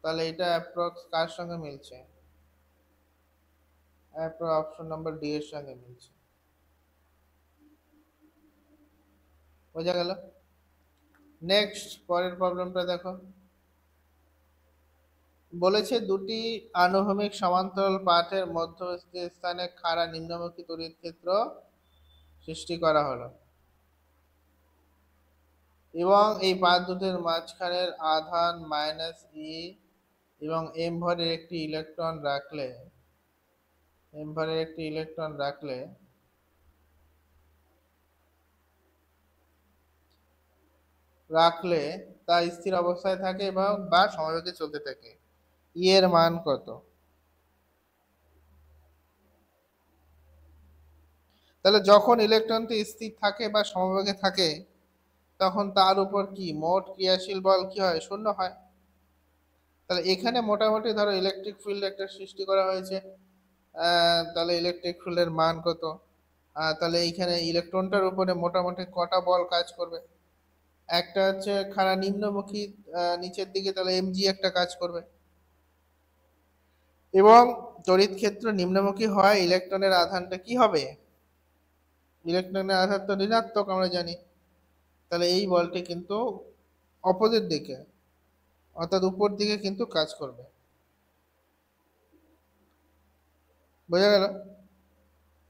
তাহলে এটা অ্যাপ্রক্স কার সঙ্গে মিলছে, অপশন নাম্বার ডি এর সঙ্গে মিলছে। বোঝা গেল? নেক্সট পরের প্রবলেমটা দেখো, বলেছে দুটি আনুভূমিক সমান্তরাল পাঠের মধ্যবর্তী স্থানে খাড়া নিম্নমুখী তড়িৎ ক্ষেত্র সৃষ্টি করা হলো এবং এই পাঠ দুটির মাঝখানের আধান মাইনাস ই এবং এম ভরের একটি ইলেকট্রন রাখলে তা স্থির অবস্থায় থাকে এবং বা সমবেগে চলতে থাকে। ই এর মান কত? তাহলে যখন ইলেকট্রনটি স্থির থাকে বা সমবেগে থাকে তখন তার উপর কি মোট ক্রিয়াশীল বল কি হয়, শূন্য হয়। তাহলে এখানে মোটামুটি ধরো ইলেকট্রিক ফিল্ড একটা সৃষ্টি করা হয়েছে, তাহলে ইলেকট্রিক ফিল্ডের মান কত, তাহলে এইখানে ইলেকট্রনটার উপরে মোটামুটি কটা বল কাজ করবে, একটা হচ্ছে খাড়া নিম্নমুখী নিচের দিকে, তাহলে এমজি একটা কাজ করবে, এবং তড়িৎ ক্ষেত্র নিম্নমুখী হয় ইলেকট্রনের আধানটা কি হবে, ইলেকট্রনের আধান তো ঋণাত্মক আমরা জানি, তাহলে এই বলটি কিন্তু অপোজিট দিকে অর্থাৎ উপর দিকে কিন্তু কাজ করবে। বোঝা গেল?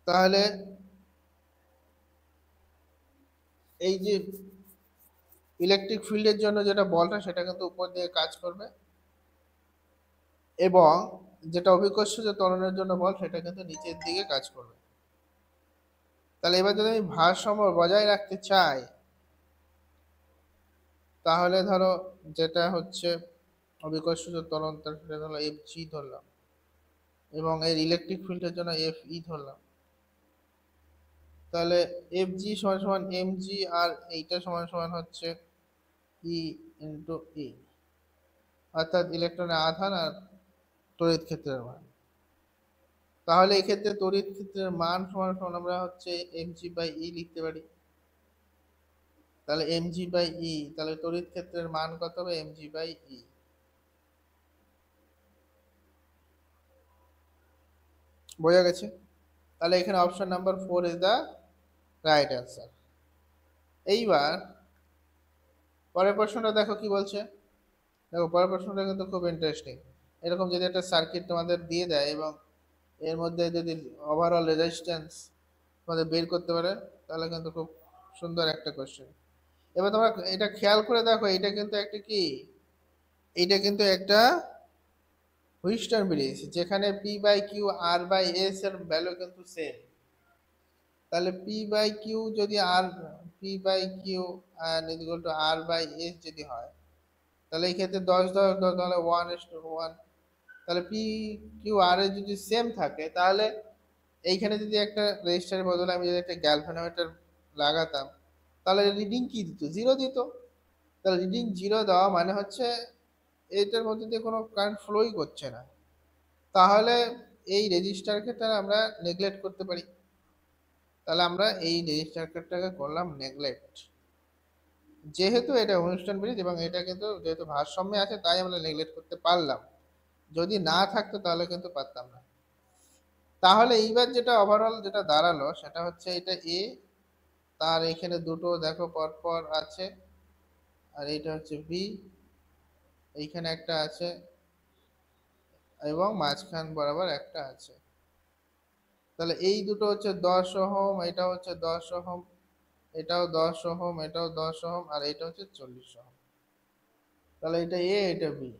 তাহলে এই যে ইলেকট্রিক ফিল্ডের জন্য যেটা বলটা সেটা কিন্তু উপর দিকে কাজ করবে, এবং যেটা অভিকর্ষজ ত্বরণের জন্য বল সেটা কিন্তু নিচের দিকে কাজ করবে। তাহলে এবার যদি আমি ভারসাম্য বজায় রাখতে চাই তাহলে ধরো যেটা হচ্ছে অভিকর্ষজ ত্বরণ সেটা হলো এফ জি ধরলাম, এবং এর ইলেকট্রিক ফিল্ডের জন্য এফ ই ধরলাম। তাহলে এফ জি সমান সমান এম জি, আর এইটা সমান সমান হচ্ছে ই ইন্টু ই, অর্থাৎ ইলেকট্রনের আধান আর তড়িৎ ক্ষেত্রের মান। তাহলে এক্ষেত্রে তড়িৎ ক্ষেত্রের মান সমান সমান আমরা হচ্ছে এম জি বাই ই লিখতে পারি। তাহলে এম জি বাই ই, তাহলে তড়িৎ ক্ষেত্রের মান কত হবে এম জি বাই ই। বোঝা গেছে? তাহলে এখানে option number 4 is the right answer. এইবার পরের প্রশ্নটা দেখো কি বলছে। দেখো পরের প্রশ্নটা কিন্তু খুব ইন্টারেস্টিং। এরকম যদি একটা সার্কিট তোমাদের দিয়ে দেয় এবং এর মধ্যে যদি ওভারঅল রেজিস্ট্যান্স তোমাদের বের করতে পারে তাহলে কিন্তু খুব সুন্দর একটা কোশ্চেন। এবার তোমরা এটা খেয়াল করে দেখো, এটা কিন্তু একটা কি, এইটা কিন্তু একটা হুইস্টন ব্রিজ, যেখানে P by Q R by S এর ভ্যালু কিন্তু সেম। তাহলে পি বাই কিউ যদি আর P by Q equal to R by S যদি হয় তাহলে এই ক্ষেত্রে 10 10 10 তাহলে 1:1। তাহলে পি কিউ আর এর যদি সেম থাকে তাহলে এইখানে যদি একটা রেজিস্টারের বদলে আমি যদি একটা গ্যালভানোমিটার লাগাতাম তাহলে রিডিং কি দিত, জিরো দিত। তাহলে রিডিং জিরো দেওয়া মানে হচ্ছে এটার মধ্যে দিয়ে কোনো কারেন্ট ফ্লোই করছে না। তাহলে এই রেজিস্টারকে তাহলে আমরা নেগলেক্ট করতে পারি। তাহলে আমরা এই রেজিস্টারটাকে করলাম নেগলেক্ট। যেহেতু এটা অনুষ্ঠান ব্রিজ এবং এটা কিন্তু যেহেতু ভারসাম্যে আছে তাই আমরা নেগলেক্ট করতে পারলাম, যদি না থাকতো তাহলে কিন্তু পারতাম না। তাহলে এইবার যেটা ওভারঅল যেটা দাঁড়ালো সেটা হচ্ছে এটা এ, তার এখানে দুটো দেখো পরপর আছে, আর এইটা হচ্ছে বি, এইখানে একটা আছে এবং মাঝখান বরাবর একটা আছে। তাহলে এই দুটো হচ্ছে 10 ওহম, এটা হচ্ছে 10 ওহম, এটাও 10 ওহম, এটাও 10 ওহম, আর এটা হচ্ছে 40 ওহম। তাহলে এটা এ, এটা বি,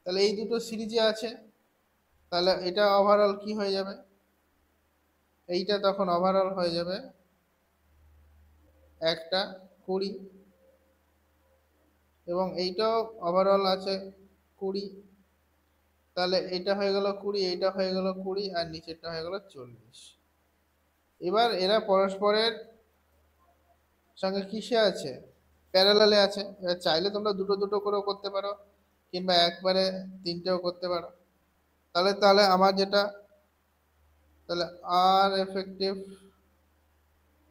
তাহলে এই দুটো সিরিজে আছে। তাহলে এটা ওভারঅল কি হয়ে যাবে, এইটা তখন ওভারঅল হয়ে যাবে একটা 20, এবং এইটাও ওভারঅল আছে 20। তাহলে এটা হয়ে গেল 20, এইটা হয়ে গেল 20, আর নিচেরটা হয়ে গেল 40। এবার এরা পরস্পরের সঙ্গে কিসে আছে, প্যারালালে আছে। এবার চাইলে তোমরা দুটো দুটো করেও করতে পারো, কিংবা একবারে তিনটেও করতে পারো। তাহলে তাহলে আমার যেটা, তাহলে আর এফেক্টিভ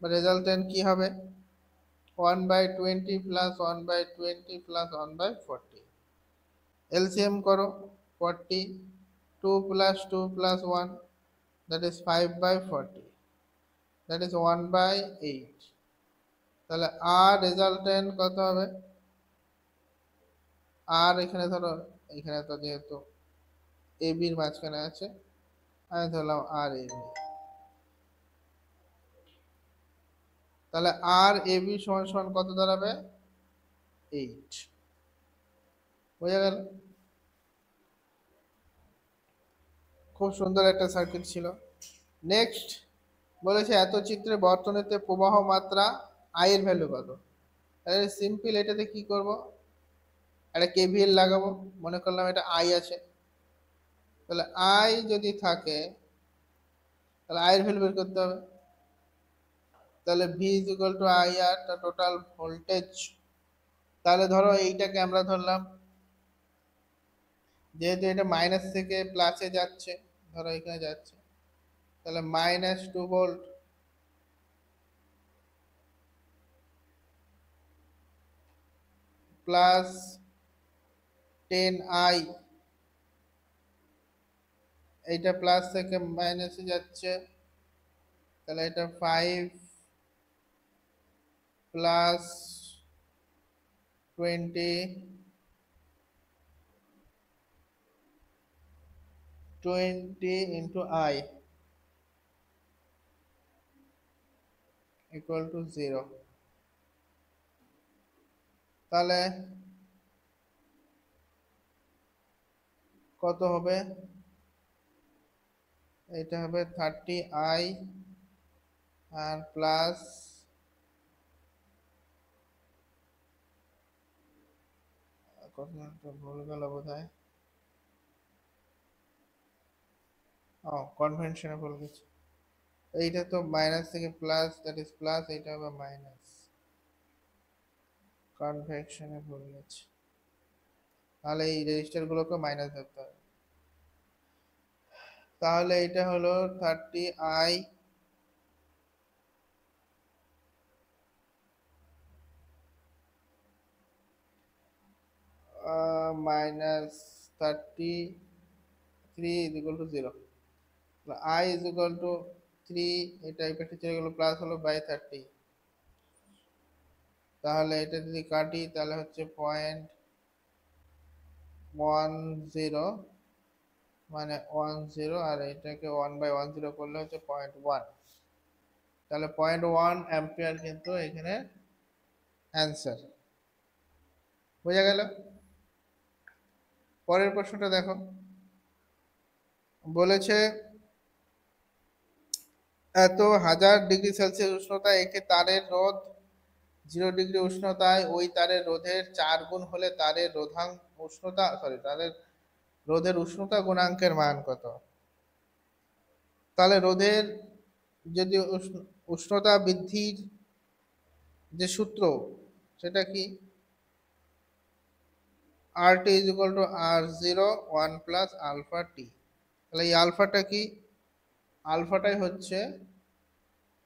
বা রেজাল্টেন্ট কি হবে, 1/20 প্লাস 1/20 প্লাস 1/40। এলসিএম করো, 40, 2 plus 2 plus 1, that is 5/40, that is 1/8। তাহলে আর রেজাল্টেন্ট কত হবে, আর এখানে ধরো, এখানে তো যেহেতু এ বির মাঝখানে আছে, আমি ধরলাম আর এ বি। তাহলে আর এ বি সমান সমান কত দাঁড়াবে, 8। বোঝা গেল? খুব সুন্দর একটা সার্কিট ছিল। নেক্সট বলেছে এত চিত্রে বর্তনীতে প্রবাহ মাত্রা আই এর ভ্যালু কত। তাহলে সিম্পল এটাতে কি করব, একটা কেভিএল লাগাবো। মনে করলাম এটা আই আছে, তাহলে আই যদি থাকে তাহলে আই এর ভ্যালু বের করতে হবে। তাহলে V is equal to I R total voltage. তাহলে ধরো এইটাকে আমরা ধরলাম, যেহেতু এটা মাইনাস থেকে প্লাসে যাচ্ছে, ধরো এখানে যাচ্ছে, তাহলে -2 ভোল্ট প্লাস 10i, এইটা প্লাস থেকে মাইনাসে যাচ্ছে, তাহলে এটা 5 plus 20 into I equal to 0। তাহলে কত হবে, এটা হবে 30i আর প্লাস কত, ভুল গেল বোধ হয়, ও কনভেনশনে ভুল গেছে। এইটা তো মাইনাস থেকে প্লাস, দ্যাট ইজ প্লাস, এইটা হবে মাইনাস, কনভেনশনে ভুল গেছে। তাহলে এই রেজিস্টার গুলোকে মাইনাস ধরতে হবে। তাহলে এটা হলো 30i minus 33 is equal to 0। I is equal to 3, এটা এই পাশে চলে গেল, প্লাস হলো বাই 30। তাহলে এটা যদি কাটি তাহলে হচ্ছে 0.10, মানে 10, আর এটাকে 1/10 করলে হচ্ছে 0.1। তাহলে 0.1 অ্যাম্পিয়ার কিন্তু এখানে অ্যান্সার। বোঝা গেল? পরের প্রশ্নটা দেখো, বলেছে এত 1000 ডিগ্রি সেলসিয়াস উষ্ণতায় একটি তারের রোধ 0 ডিগ্রি উষ্ণতায় ওই তারের রোধের 4 গুণ হলে তারের তারের রোধের উষ্ণতা গুণাঙ্কের মান কত। তাহলে রোধের যদি উষ্ণতা বৃদ্ধির যে সূত্র সেটা কি, RT is equal to R0 1 plus alpha T. তাহলে এই আলফাটা কি, আলফাটাই হচ্ছে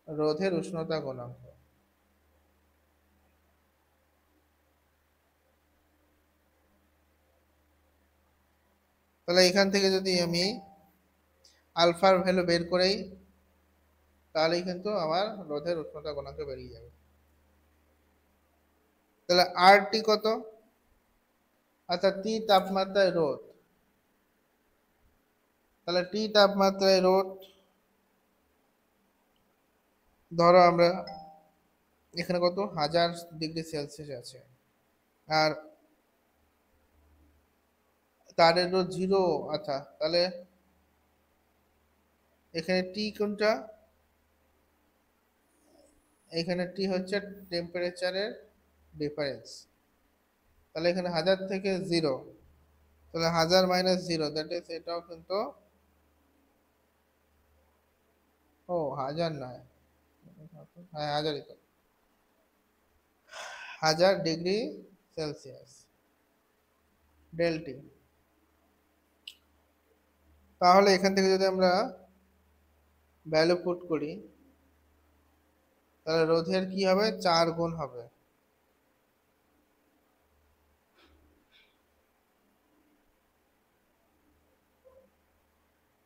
রোধের উষ্ণতা গুণাঙ্ক। তাহলে এখান থেকে যদি আমি আলফার ভ্যালু বের করেই, তাহলেই কিন্তু আমার রোধের উষ্ণতা গুণাঙ্ক বেরিয়ে যাবে। তাহলে আর টি কত? আচ্ছা, টি তাপমাত্রায় রোধ, তাহলে টি তাপমাত্রায় রোধ ধরো আমরা এখানে কত 1000°C আছে, আর তারের রোধ 0। আচ্ছা, তাহলে এখানে টি কোনটা? এখানে টি হচ্ছে টেম্পারেচারের ডিফারেন্স। তাহলে এখানে 1000 থেকে 0, তাহলে 1000 - 0, দ্যাট ইজ এটাও কিন্তু, ও 1000 নয়, হ্যাঁ 1000ই তো, 1000°C ডেল্টি। তাহলে এখান থেকে যদি আমরা ভ্যালু পুট করি, তাহলে রোধের কি হবে? 4 গুণ হবে।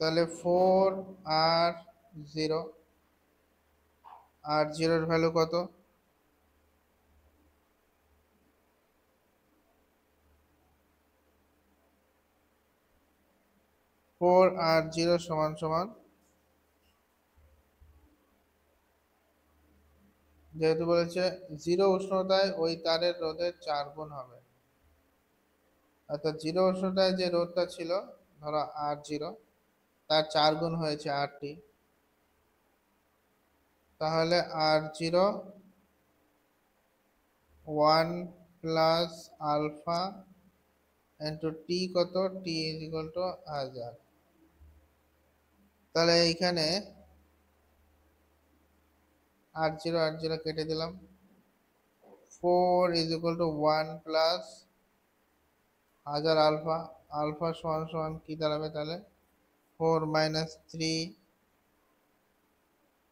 তাহলে 4R0, আর জিরোর ভ্যালু কত? 4R0 সমান সমান, যেহেতু বলেছে 0 উষ্ণতায় ওই তারের রোধের 4 গুণ হবে, অর্থাৎ 0 উষ্ণতায় যে রোধটা ছিল ধরো R0, তার 4 গুণ হয়েছে RT। তাহলে R0 1 plus alpha into T কত? T is equal to 1000। তাহলে এইখানে R0 R0 কেটে দিলাম, 4 is equal to 1 plus 1000 alpha, alpha সমান সমান কি দাঁড়াবে তাহলে? 4 মাইনাস 3,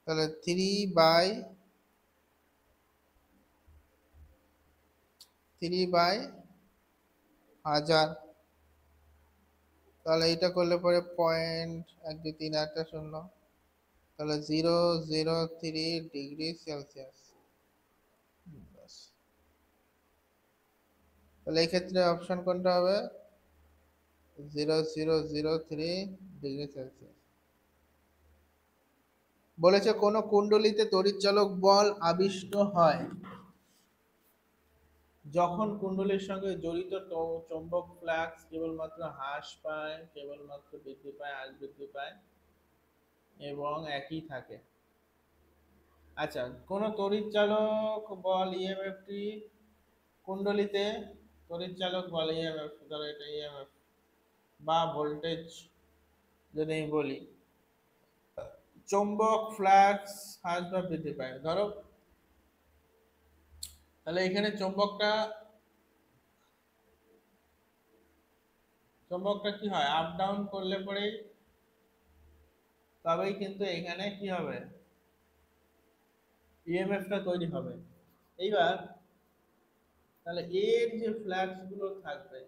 তাহলে 3/1000। তাহলে এটা করলে পরে 0.1238 তাহলে 003°C। তাহলে এই ক্ষেত্রে অপশন কোনটা হবে? 0.003°C। বলেছে কোন কুণ্ডলীতে তড়িৎচালক বল আবিষ্ট হয় যখন কুণ্ডলীর সঙ্গে জড়িত চৌম্বক ফ্লাক্স কেবলমাত্র হ্রাস পায়, কেবলমাত্র বৃদ্ধি পায়, হ্রাস বৃদ্ধি পায় এবং একই থাকে। আচ্ছা, কোন তড়িৎচালক বল ইএমএফটি কুণ্ডলীতে, তড়িৎচালক বল ইএমএফ, ধরো এটা ইএমএফ বা ভোল্টেজ যদি আমি বলি, চৌম্বক ফ্লাক্স হ্রাস বা বৃদ্ধি পায় ধরো, তাহলে এখানে চৌম্বকটা কি হয়? আপ ডাউন করলে পরেই তবেই কিন্তু এখানে কি হবে? ইএমএফটা তৈরি হবে। এইবার তাহলে এর যে ফ্লাক্স গুলো থাকবে,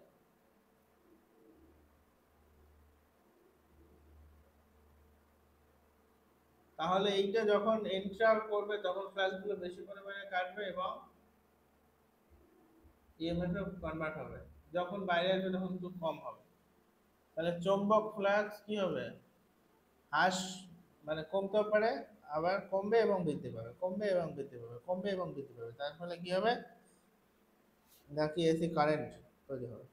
তাহলে এইটা যখন এন্টার করবে তখন ফ্লাক্স গুলো বেশি পরিমাণে কাটবে এবং ইএমএফ এ কনভার্ট হবে। যখন বাইরে আসবে তখন একটু কম হবে। তাহলে চৌম্বক ফ্লাক্স কি হবে? হ্রাস, মানে কমতেও পারে, আবার কমবে এবং বৃদ্ধি পাবে, কমবে এবং বৃদ্ধি পাবে, কমবে এবং বৃদ্ধি পাবে। তার ফলে কি হবে? নাকি এসি কারেন্ট তৈরি হবে।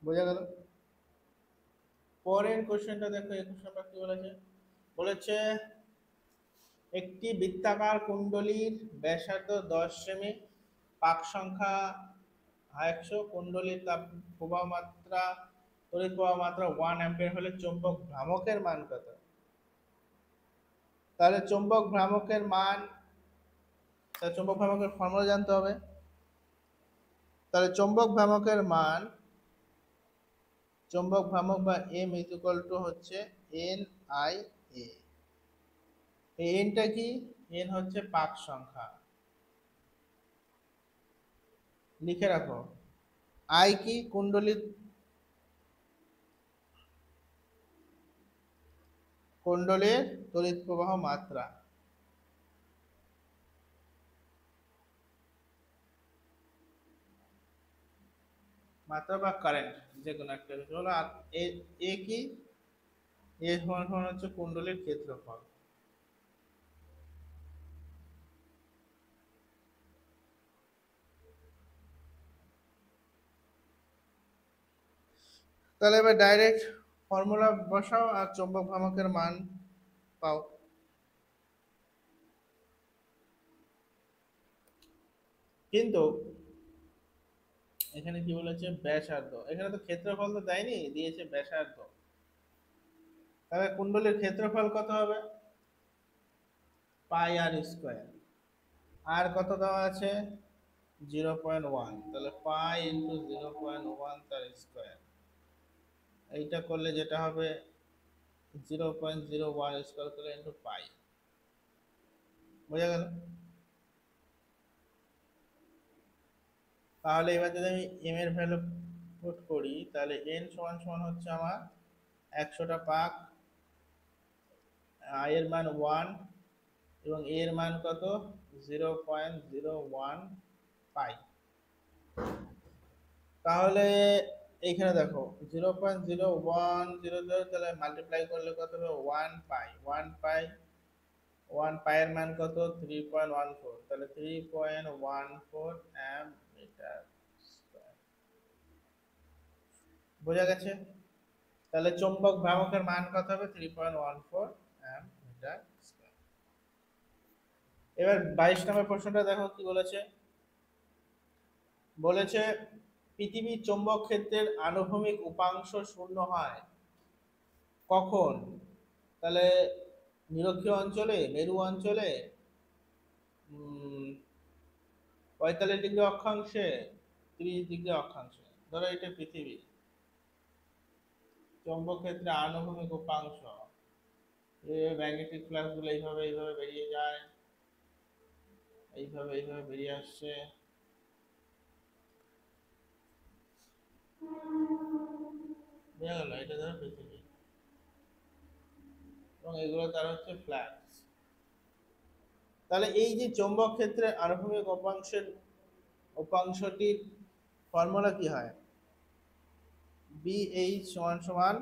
বোঝা গেল? পরের কোশ্চেনটা দেখো, 21 নম্বর কি বলেছে? বলেছে একটি বৃত্তাকার কুণ্ডলীর ব্যাসার্ধ 10 সেমি, পাক সংখ্যা 100, কুণ্ডলীর তাপ প্রবাহ মাত্রা, তড়িৎ প্রবাহ মাত্রা 1 অ্যাম্পিয়ার হলে চৌম্বক ভ্রামকের মান কত? তাহলে চৌম্বক ভ্রামকের মান, তাহলে চৌম্বক ভ্রামকের ফর্মুলা জানতে হবে। তাহলে চৌম্বক ভ্রামকের মান, চৌম্বক ভ্রামক বা এম ইজ ইকুয়াল টু হচ্ছে এন আই এ। এনটা কি? এন হচ্ছে পাক সংখ্যা, লিখে রাখো। আই কি? কুণ্ডলীর কুণ্ডলীর তড়িৎ প্রবাহ মাত্রা, মাত্রা বা কারেন্ট যে কোনো একটা কিছু হলো। আর এ কি, এ সমান সমান হচ্ছে কুণ্ডলীর ক্ষেত্রফল। তাহলে এবার ডাইরেক্ট ফর্মুলা বসাও আর চৌম্বক ভ্রামকের মান পাও। কিন্তু এখানে কি বলেছে, ব্যাসার্ধ, এখানে তো ক্ষেত্রফল তো দেয়নি, দিয়েছে ব্যাসার্ধ। তাহলে কুণ্ডলীর ক্ষেত্রফল কত হবে, পাই আর স্কোয়ার। আর কত দেওয়া আছে, 0.1, তাহলে পাই ইন্টু 0.1 তার স্কোয়ার। এইটা করলে যেটা হবে 0.01 স্কোয়ার করলে ইন্টু পাই। বোঝা গেল? তাহলে এবার যদি আমি এম এর ভ্যালু পুট করি, তাহলে এন সমান সমান হচ্ছে আমার 100টা পাক, আই এর মান 1 এবং এর মান কত, 0.01 পাই। তাহলে এইখানে দেখো 0.0100, তাহলে মাল্টিপ্লাই করলে কত হবে, 1 পাই। 1 পাই এর মান কত, 3.14, তাহলে 3.14 মিটার স্কয়ার। বোঝা গেছে? তাহলে চৌম্বক ভ্রামকের মান কত হবে, 3.14 মিটার স্কয়ার। এবার 22 নম্বর প্রশ্নটা দেখো কি বলেছে। বলেছে পৃথিবীর চৌম্বক ক্ষেত্রের আনুভূমিক উপাংশ শূন্য হয় কখন? তাহলে নিরক্ষীয় অঞ্চলে, মেরু অঞ্চলে, 45 ডিগ্রি অক্ষাংশে, 30 ডিগ্রি অক্ষাংশে। ধরো এটা পৃথিবী, চৌম্বক ক্ষেত্রে আনুভূমিক উপাংশ, ম্যাগনেটিক ফ্লাক্স গুলো এইভাবে এইভাবে বেরিয়ে যায়, এইভাবে এইভাবে বেরিয়ে আসছে। বোঝা গেল? এটা ধরো পৃথিবী এবং এগুলো তার হচ্ছে ফ্লাক্স। তাহলে এই যে চৌম্বক ক্ষেত্রে আনুভূমিক উপাংশটির ফর্মুলা কি হয়, বি এইচ সমান সমান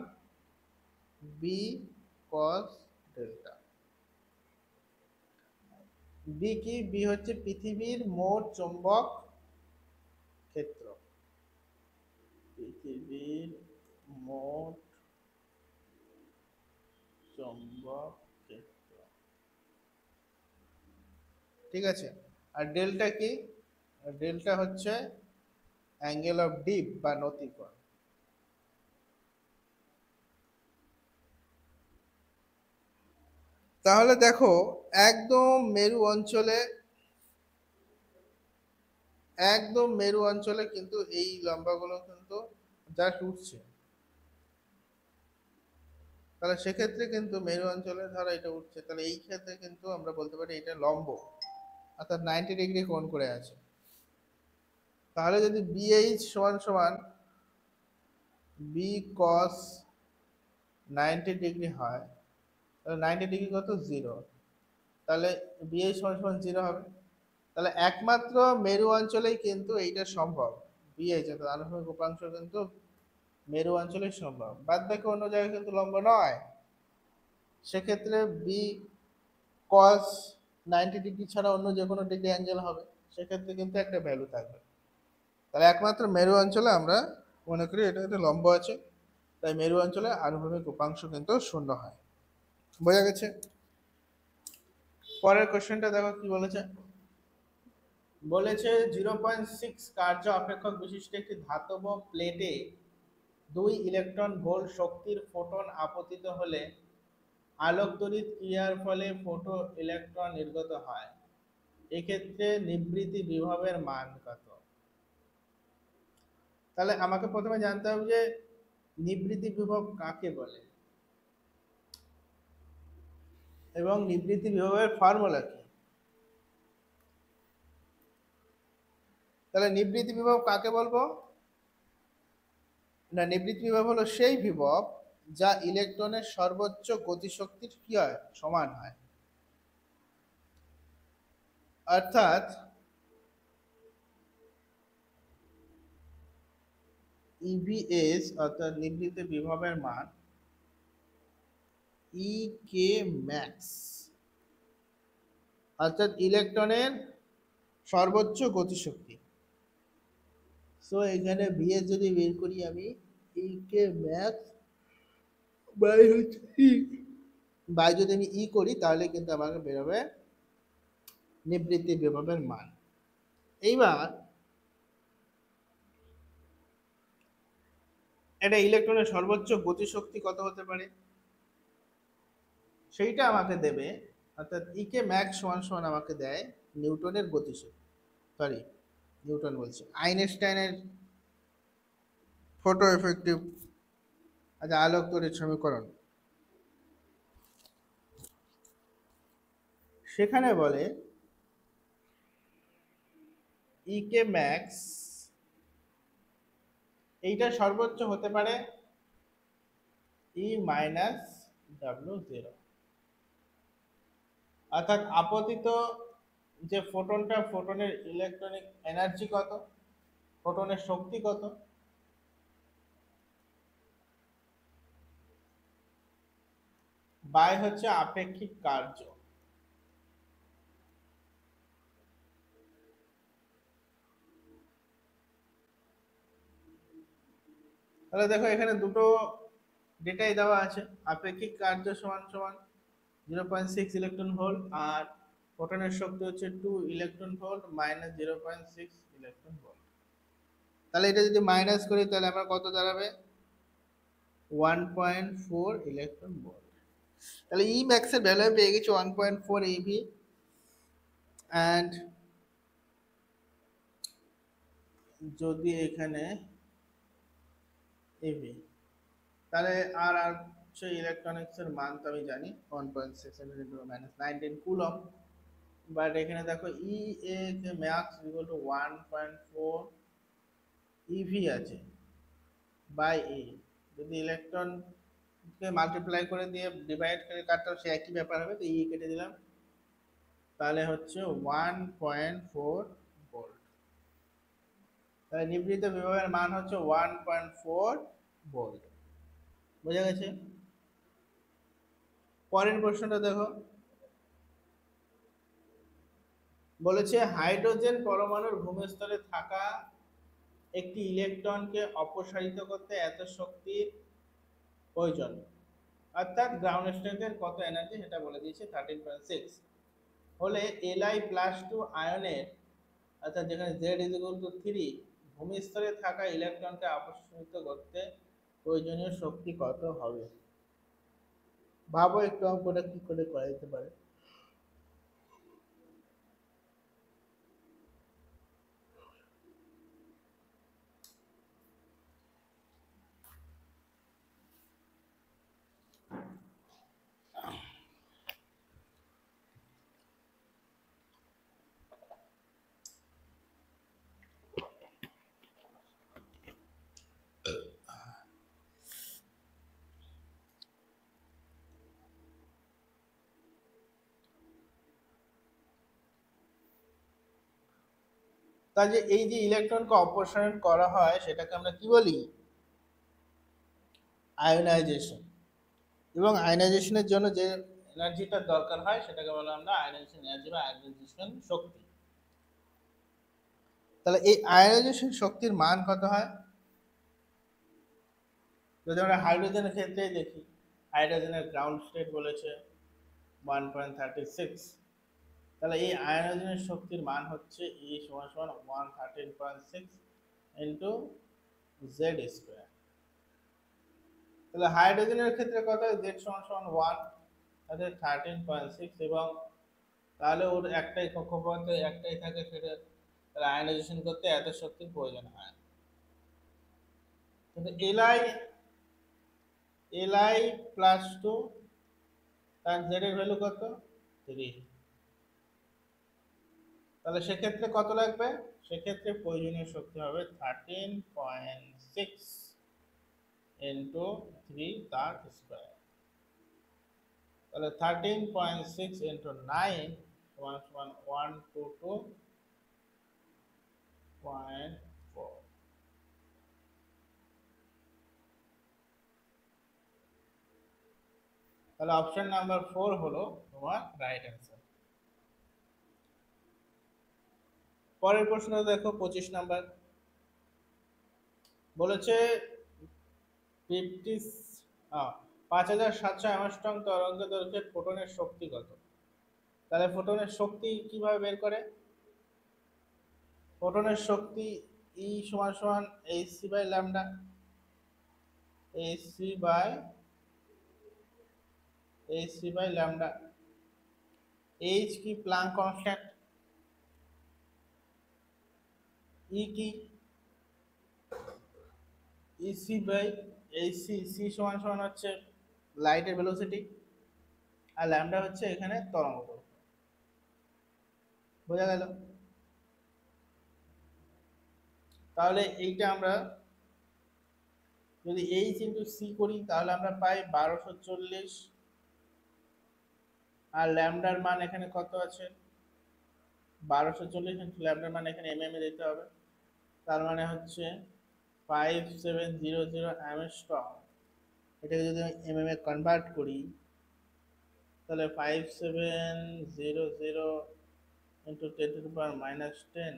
বি কস ডেল্টা। বি কি, বি হচ্ছে পৃথিবীর মোট চৌম্বক ক্ষেত্র, পৃথিবীর মোট চৌম্বক ক্ষেত্র, ঠিক আছে। আর ডেল্টা কি, ডেল্টা হচ্ছে অ্যাঙ্গেল অফ ডিপ বা নতিকোণ। তাহলে দেখো একদম মেরু অঞ্চলে, একদম মেরু অঞ্চলে কিন্তু এই লম্বাগুলো কিন্তু জাস্ট উঠছে। তাহলে সেক্ষেত্রে কিন্তু মেরু অঞ্চলে ধরো এটা উঠছে, তাহলে এই ক্ষেত্রে কিন্তু আমরা বলতে পারি এটা লম্ব, অর্থাৎ 90 ডিগ্রি কোণ করে আছে। তাহলে যদি বিএইচ সমান সমান বি কস 90 ডিগ্রি হয়, তাহলে 90 ডিগ্রি কত, 0, তাহলে বিএইচ সমান সমান 0 হবে। তাহলে একমাত্র মেরু অঞ্চলেই কিন্তু এইটা সম্ভব, বিএইচ অর্থাৎ আনুভূমিক উপাংশ কিন্তু মেরু অঞ্চলেই সম্ভব, বাদ বাকি অন্য জায়গায় কিন্তু লম্ব নয়। সেক্ষেত্রে বি কস 90 ডিগ্রি ছাড়া অন্য যে কোনো ডিগ্রি অ্যাঙ্গেল হবে, সেক্ষেত্রে কিন্তু একটা ভ্যালু থাকবে। তাহলে একমাত্র মেরু অঞ্চলে আমরা মনে করি এটা একটা লম্ব আছে, তাই মেরু অঞ্চলে আনুভূমিক উপাংশ কিন্তু শূন্য হয়। বোঝা গেছে? পরের কোশ্চেনটা দেখো কি বলেছে। বলেছে 0.6 কার্য অপেক্ষক বিশিষ্ট একটি ধাতব প্লেটে 2 ইলেকট্রন ভোল্ট শক্তির ফোটন আপতিত হলে আলোক তড়িৎ ক্রিয়ার ফলে ফোটো ইলেকট্রন নির্গত হয়, এক্ষেত্রে নিবৃত্তি বিভবের মান কত? তাহলে আমাকে প্রথমে জানতে হবে যে নিবৃত্তি বিভব কাকে বলে এবং নিবৃত্তি বিভবের ফর্মুলা কি। তাহলে নিবৃত্তি বিভব কাকে বলবো না, নিবৃত্তি বিভব হলো সেই বিভব যা ইলেকট্রনের সর্বোচ্চ গতিশক্তির কি হয় সমান হয়। অর্থাৎ ইভিএস অর্থাৎ নির্ণীত বিভবের মান ই কে ম্যাক্স অর্থাৎ ইলেকট্রনের সর্বোচ্চ গতিশক্তি। সো এখানে ভিএস যদি বের করি আমি ই কে ম্যাক্স বাই হচ্ছে ই, বাই যদি আমি ই করি তাহলে কিন্তু আমাকে বেরোবে নিবৃত্তি বিভবের মান। এইবার এটা ইলেকট্রনের সর্বোচ্চ গতিশক্তি কত হতে পারে সেইটা আমাকে দেবে। অর্থাৎ ই কে ম্যাক্স সমান সমান আমাকে দেয় নিউটনের গতিশক্তি, সরি নিউটন বলছি, আইনস্টাইনের ফটো এফেক্টিভ আচ্ছা আলোক তড়িৎ সমীকরণ। সেখানে বলে ই কে ম্যাক্স এইটা সর্বোচ্চ হতে পারে ই মাইনাস ডাব্লিউ জিরো। অর্থাৎ আপতিত যে ফোটনটা, ফোটনের ইলেকট্রনিক এনার্জি কত, ফোটনের শক্তি কত, বাই হচ্ছে আপেক্ষিক কার্য। তাহলে দেখো এখানে দুটো ডেটাই দেওয়া আছে, আপেক্ষিক কার্য সমান সমান 0.6 ইলেকট্রন ভোল্ট আর ফোটনের শক্তি হচ্ছে 2 electron volt minus 0.6 electron volt. তাহলে এটা যদি মাইনাস করি তাহলে আমার কত দাঁড়াবে 1.4 ইলেকট্রন ভোল্ট। তাহলে ই ম্যাক্স এর ভ্যালু পেয়ে গেছি 1.4 ইভি অ্যান্ড যদি এখানে ইভি তাহলে আর আর হচ্ছে ইলেকট্রনিক্স এর মান তো আমি জানি 1.6 × -19 কুলম। বাট এখানে দেখো ই এ যে ম্যাক্স ইকুয়াল টু 1.4 ইভি আছে বাই ই, যদি ইলেকট্রন কে মাল্টিপ্লাই করে দিয়ে ডিভাইড করে কাটতাম সে একই ব্যাপার হবে, তো ই কেটে দিলাম তাহলে হচ্ছে 1.4 ভোল্ট। তাহলে নিবৃত্ত বিভবের মান হচ্ছে 1.4 ভোল্ট। বোঝা গেছে? পরের প্রশ্নটা দেখো, বলেছে হাইড্রোজেন পরমাণুর ভূমিস্তরে থাকা একটি ইলেকট্রনকে অপসারিত করতে এত শক্তির প্রয়োজন, অর্থাৎ গ্রাউন্ড স্টেটের কত এনার্জি সেটা বলে দিয়েছে 13.6 হলে Li+2 আয়নের অর্থাৎ যেখানে Z=3 ভূমিস্তরে থাকা ইলেকট্রনকে অপসারিত করতে প্রয়োজনীয় শক্তি কত হবে। ভাবো একটু অঙ্কটা কি করে করা যেতে পারে। কাজে এই যে ইলেকট্রনকে অপসারণ করা হয় সেটাকে আমরা কি বলি আয়োনাইজেশন, এবং আয়োনাইজেশনের জন্য যে এনার্জিটা দরকার হয় সেটাকে বলা আমরা আয়োনাইজেশন এনার্জি বা আয়োনাইজেশন শক্তি। তাহলে এই আয়োনাইজেশন শক্তির মান কত হয়, যদি আমরা হাইড্রোজেনের ক্ষেত্রে দেখি, হাইড্রোজেনের গ্রাউন্ড স্টেট বলেছে 1.36, তাহলে এই আয়োনাইজেশনের শক্তির মান হচ্ছে E = 113.6 ইন্টু Z²। তাহলে হাইড্রোজেনের ক্ষেত্রে কত, Z = 1 তাহলে 13.6, এবং তাহলে ওর একটাই কক্ষপথ একটাই থাকে, সেটা তাহলে আয়োনাইজেশন করতে এত শক্তির প্রয়োজন হয়। কিন্তু Li+2 তার Z এর ভ্যালু কত 3, তাহলে সেক্ষেত্রে কত লাগবে, সেক্ষেত্রে প্রয়োজনীয় শক্তি হবে 13.6 ইন্টু 3 তার স্কোয়ার, তাহলে 13.6 ইন্টু 9 সমান সমান 122.4। তাহলে অপশন নাম্বার 4 হলো তোমার রাইট অ্যান্সার। পরের প্রশ্ন দেখো 25 নাম্বার বলেছে 5700 অ্যাংস্ট্রম তরঙ্গ দৈর্ঘ্যের ফোটনের শক্তি কত? তাহলে ফোটনের শক্তি কিভাবে বের করে? ফোটনের শক্তি ই সমান সমান HC by lambda, HC by lambda. H কি প্লাঙ্ক কনস্ট্যান্ট, ই কি ইসি বাই এইচসি, সি সমান সমান হচ্ছে লাইটের ভেলোসিটি, আর ল্যামডা হচ্ছে এখানে তরঙ্গ দৈর্ঘ্য। বোঝা গেল? তাহলে এইটা আমরা যদি এইচ ইন্টু সি করি তাহলে আমরা পাই 1240, আর ল্যামডার মান এখানে কত আছে 1240 ইন্টু ল্যামডার মান এখানে এম এ দিতে হবে, তার মানে হচ্ছে 5700 অ্যাংস্ট্রম। এটাকে যদি এম এ কনভার্ট করি তাহলে 5700 into 10 to the power -10,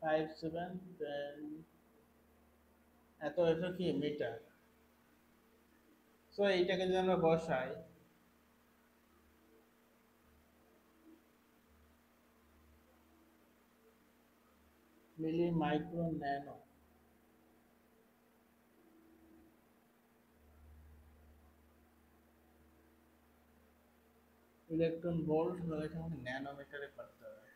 five seven এত এসে কি মিটার। সো এইটাকে যদি আমরা বসাই milli micro nano, electron volt এখানে ন্যানোমিটারে করতে হবে।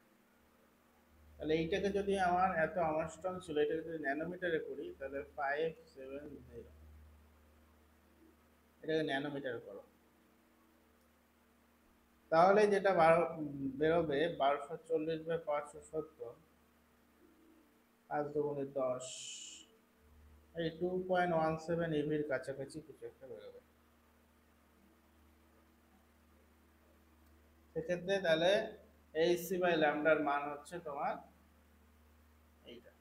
তাহলে এইটাকে যদি আমার এত অ্যাংস্ট্রম ছিল এটাকে যদি ন্যানোমিটারে করি তাহলে 570, এটাকে ন্যানোমিটারে করো তাহলে যেটা বেরোবে 1240/570, 5 দুগুণে 10, এই 2.17 ইভির কাছাকাছি কিছু একটা বেরোবে। সেক্ষেত্রে তাহলে এইচসি বাই ল্যামডার মান হচ্ছে তোমার এইটা।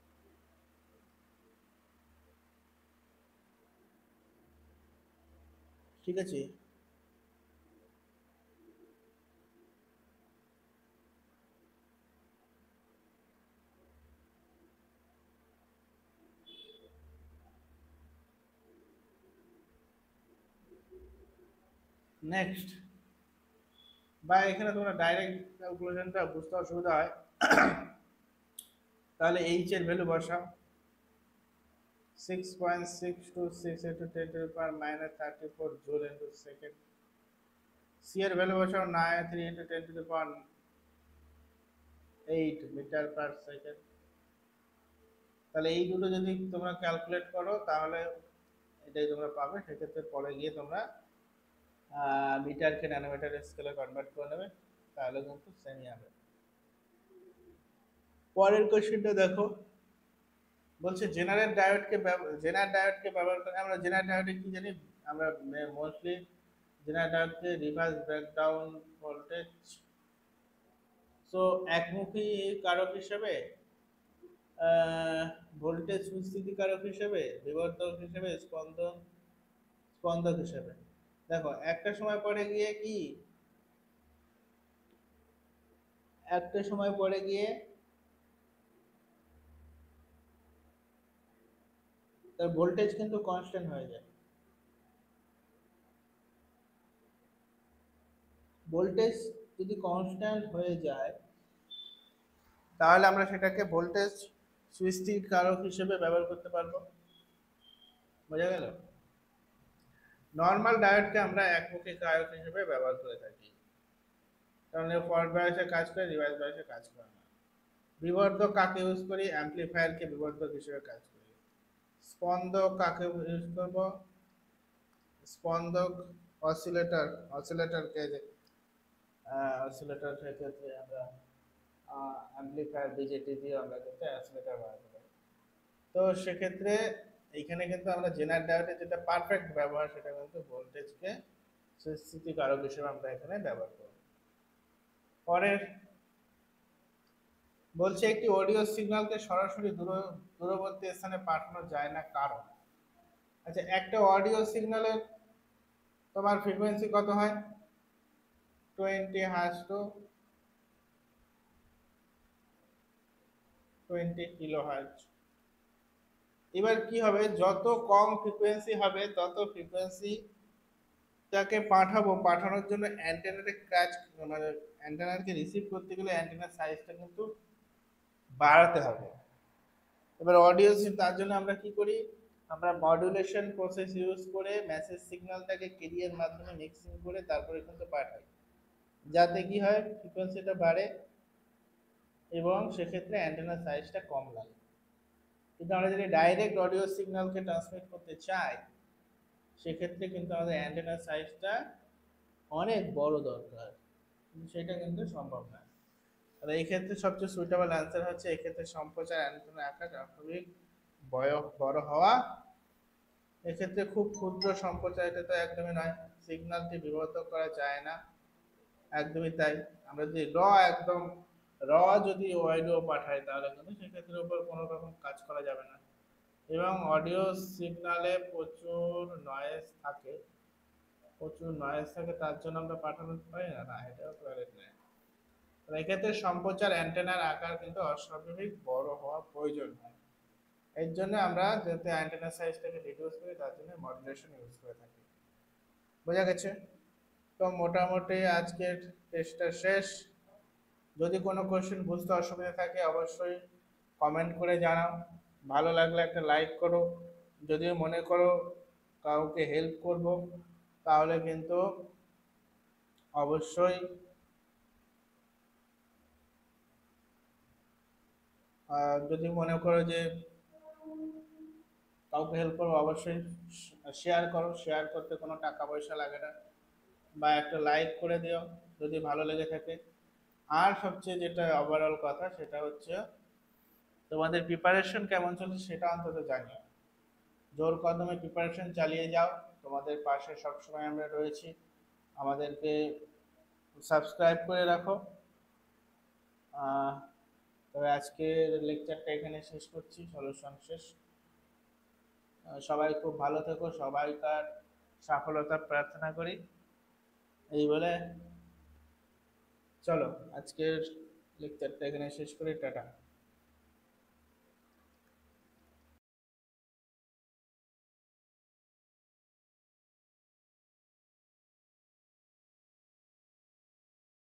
ঠিক আছে? নেক্সট, বা এখানে তোমরা ডাইরেক্ট ক্যালকুলেশনটা বুঝতে অসুবিধা হয় তাহলে এইচ এর ভ্যালু বসাও 6.626 into 10 to the power -34 joule into second। C এর ভ্যালু বসাও 93 into 10 to the power 8 metre per second. তাহলে এই দুটো যদি তোমরা ক্যালকুলেট করো তাহলে এটাই তোমরা পাবে। সেক্ষেত্রে পরে গিয়ে তোমরা মিটারকে ন্যানোমিটার স্কেলে কনভার্ট করে নেবে, তাহলে কিন্তু সেমই হবে। পরের কোশ্চেনটা দেখো, বলছে জেনারেল ডায়োডকে ব্যবহার করে, আমরা জেনারেল ডায়োডে কি জানি, আমরা মোস্টলি জেনারেল ডায়োডকে রিভার্স ব্রেকডাউন ভোল্টেজ, সো একমুখী কারক হিসেবে, ভোল্টেজ সুস্থিতি কারক হিসেবে, বিবর্ধক হিসেবে, স্পন্দক হিসেবে। দেখো একটা সময় পরে গিয়ে কি, একটা সময় পরে গিয়ে তার ভোল্টেজ কিন্তু কনস্ট্যান্ট হয়ে যায়। ভোল্টেজ যদি কনস্ট্যান্ট হয়ে যায় তাহলে আমরা সেটাকে ভোল্টেজ সুস্থির কারক হিসেবে ব্যবহার করতে পারবো। বোঝা গেল? নর্মাল ডায়োডকে আমরা একমুখী কারক হিসেবে ব্যবহার করে থাকি, কারণ ফরওয়ার্ড বায়াসে কাজ করে, রিভার্স বায়াসে কাজ করে না। বিবর্ধক কাকে ইউজ করি? অ্যাম্পলিফায়ারকে বিবর্ধক হিসেবে কাজ করি। স্পন্দক কাকে ইউজ করব? স্পন্দক অসিলেটর, অসিলেটরকে অসিলেটর ক্ষেত্রে আমরা অ্যাম্পলিফায়ার বিজেটি দিয়ে আমরা কিন্তু অসিলেটর ব্যবহার করি। তো সেক্ষেত্রে এইখানে কিন্তু আমরা জেনারেল ডায়োডের যেটা পারফেক্ট ব্যবহার সেটা কিন্তু ভোল্টেজকে স্থিতিকারক হিসেবে আমরা এখানে ব্যবহার করব। পরের বলছে একটি অডিও সিগন্যালকে সরাসরি দূরবর্তী স্থানে পাঠানো যায় না কারণ। আচ্ছা, একটা অডিও সিগন্যালের তোমার ফ্রিকোয়েন্সি কত হয়? 20 হার্জ টু 20 কিলো হার্জ। এবার কি হবে, যত কম ফ্রিকোয়েন্সি হবে তত ফ্রিকোয়েন্সি তাকে পাঠানোর জন্য অ্যান্টেনাতে কাজ, মানে অ্যান্টেনাকে রিসিভ করতে গেলে অ্যান্টেনার সাইজটা কিন্তু বাড়াতে হবে। এবার অডিও তার জন্য আমরা কি করি, আমরা মডুলেশন প্রসেস ইউজ করে মেসেজ সিগন্যালটাকে ক্যারিয়ার মাধ্যমে মিক্সিং করে তারপরে কিন্তু পাঠাই, যাতে কি হয় ফ্রিকোয়েন্সিটা বাড়ে এবং সেক্ষেত্রে অ্যান্টেনার সাইজটা কম লাগে। কিন্তু আমরা যদি ডাইরেক্ট অডিও সিগন্যালকে ট্রান্সমিট করতে চাই সেক্ষেত্রে কিন্তু আমাদের অ্যান্টেনার সাইজটা অনেক বড় দরকার, কিন্তু সেটা কিন্তু সম্ভব নয়। আর এই ক্ষেত্রে সবচেয়ে সুইটেবল অ্যান্সার হচ্ছে এক্ষেত্রে সম্প্রচার অ্যান্টেনার আকার স্বাভাবিক বড় হওয়া। এক্ষেত্রে খুব ক্ষুদ্র সম্প্রচার এটা তো একদমই নয়, সিগন্যালটি বিবর্ধক করা যায় না, একদমই তাই। আমরা যদি একদম যদি অডিও পাঠাই তাহলে কিন্তু সেক্ষেত্রে উপর কোনো রকম কাজ করা যাবে না। এবং অডিও সিগন্যালে প্রচুর নয়েজ থাকে, তার জন্য আমরা পাঠানো পারি না, না এটাও ভ্যালিড নয়। এক্ষেত্রে সম্প্রচার অ্যান্টেনার আকার কিন্তু অস্বাভাবিক বড় হওয়া প্রয়োজন হয়। এর জন্য আমরা যাতে অ্যান্টেনার সাইজটাকে রিডিউস করি তার জন্য মডুলেশন ইউজ করে থাকি। বোঝা গেছে? তো মোটামুটি আজকের টেস্টটা শেষ। যদি কোনো কোশ্চেন বুঝতে অসুবিধা থাকে অবশ্যই কমেন্ট করে জানাও। ভালো লাগলে একটা লাইক করো। যদি মনে করো কাউকে হেল্প করব তাহলে কিন্তু অবশ্যই যদি মনে করো যে কাউকে হেল্প করো অবশ্যই শেয়ার করো। শেয়ার করতে কোনো টাকা পয়সা লাগে না, বা একটা লাইক করে দিও যদি ভালো লেগে থাকে। আর সবচেয়ে যেটা ওভারঅল কথা সেটা হচ্ছে তোমাদের প্রিপারেশন কেমন চলছে সেটা অন্তত জানিও। জোর কদমে প্রিপারেশন চালিয়ে যাও, তোমাদের পাশে সবসময় আমরা রয়েছি। আমাদেরকে সাবস্ক্রাইব করে রাখো। তবে আজকের লেকচারটা এখানে শেষ করছি, সলিউশন শেষ। সবাই খুব ভালো থেকো, সবাইকার সফলতা প্রার্থনা করি। এই বলে চলো আজকের লেকচারটা এখানে শেষ করি, টাটা।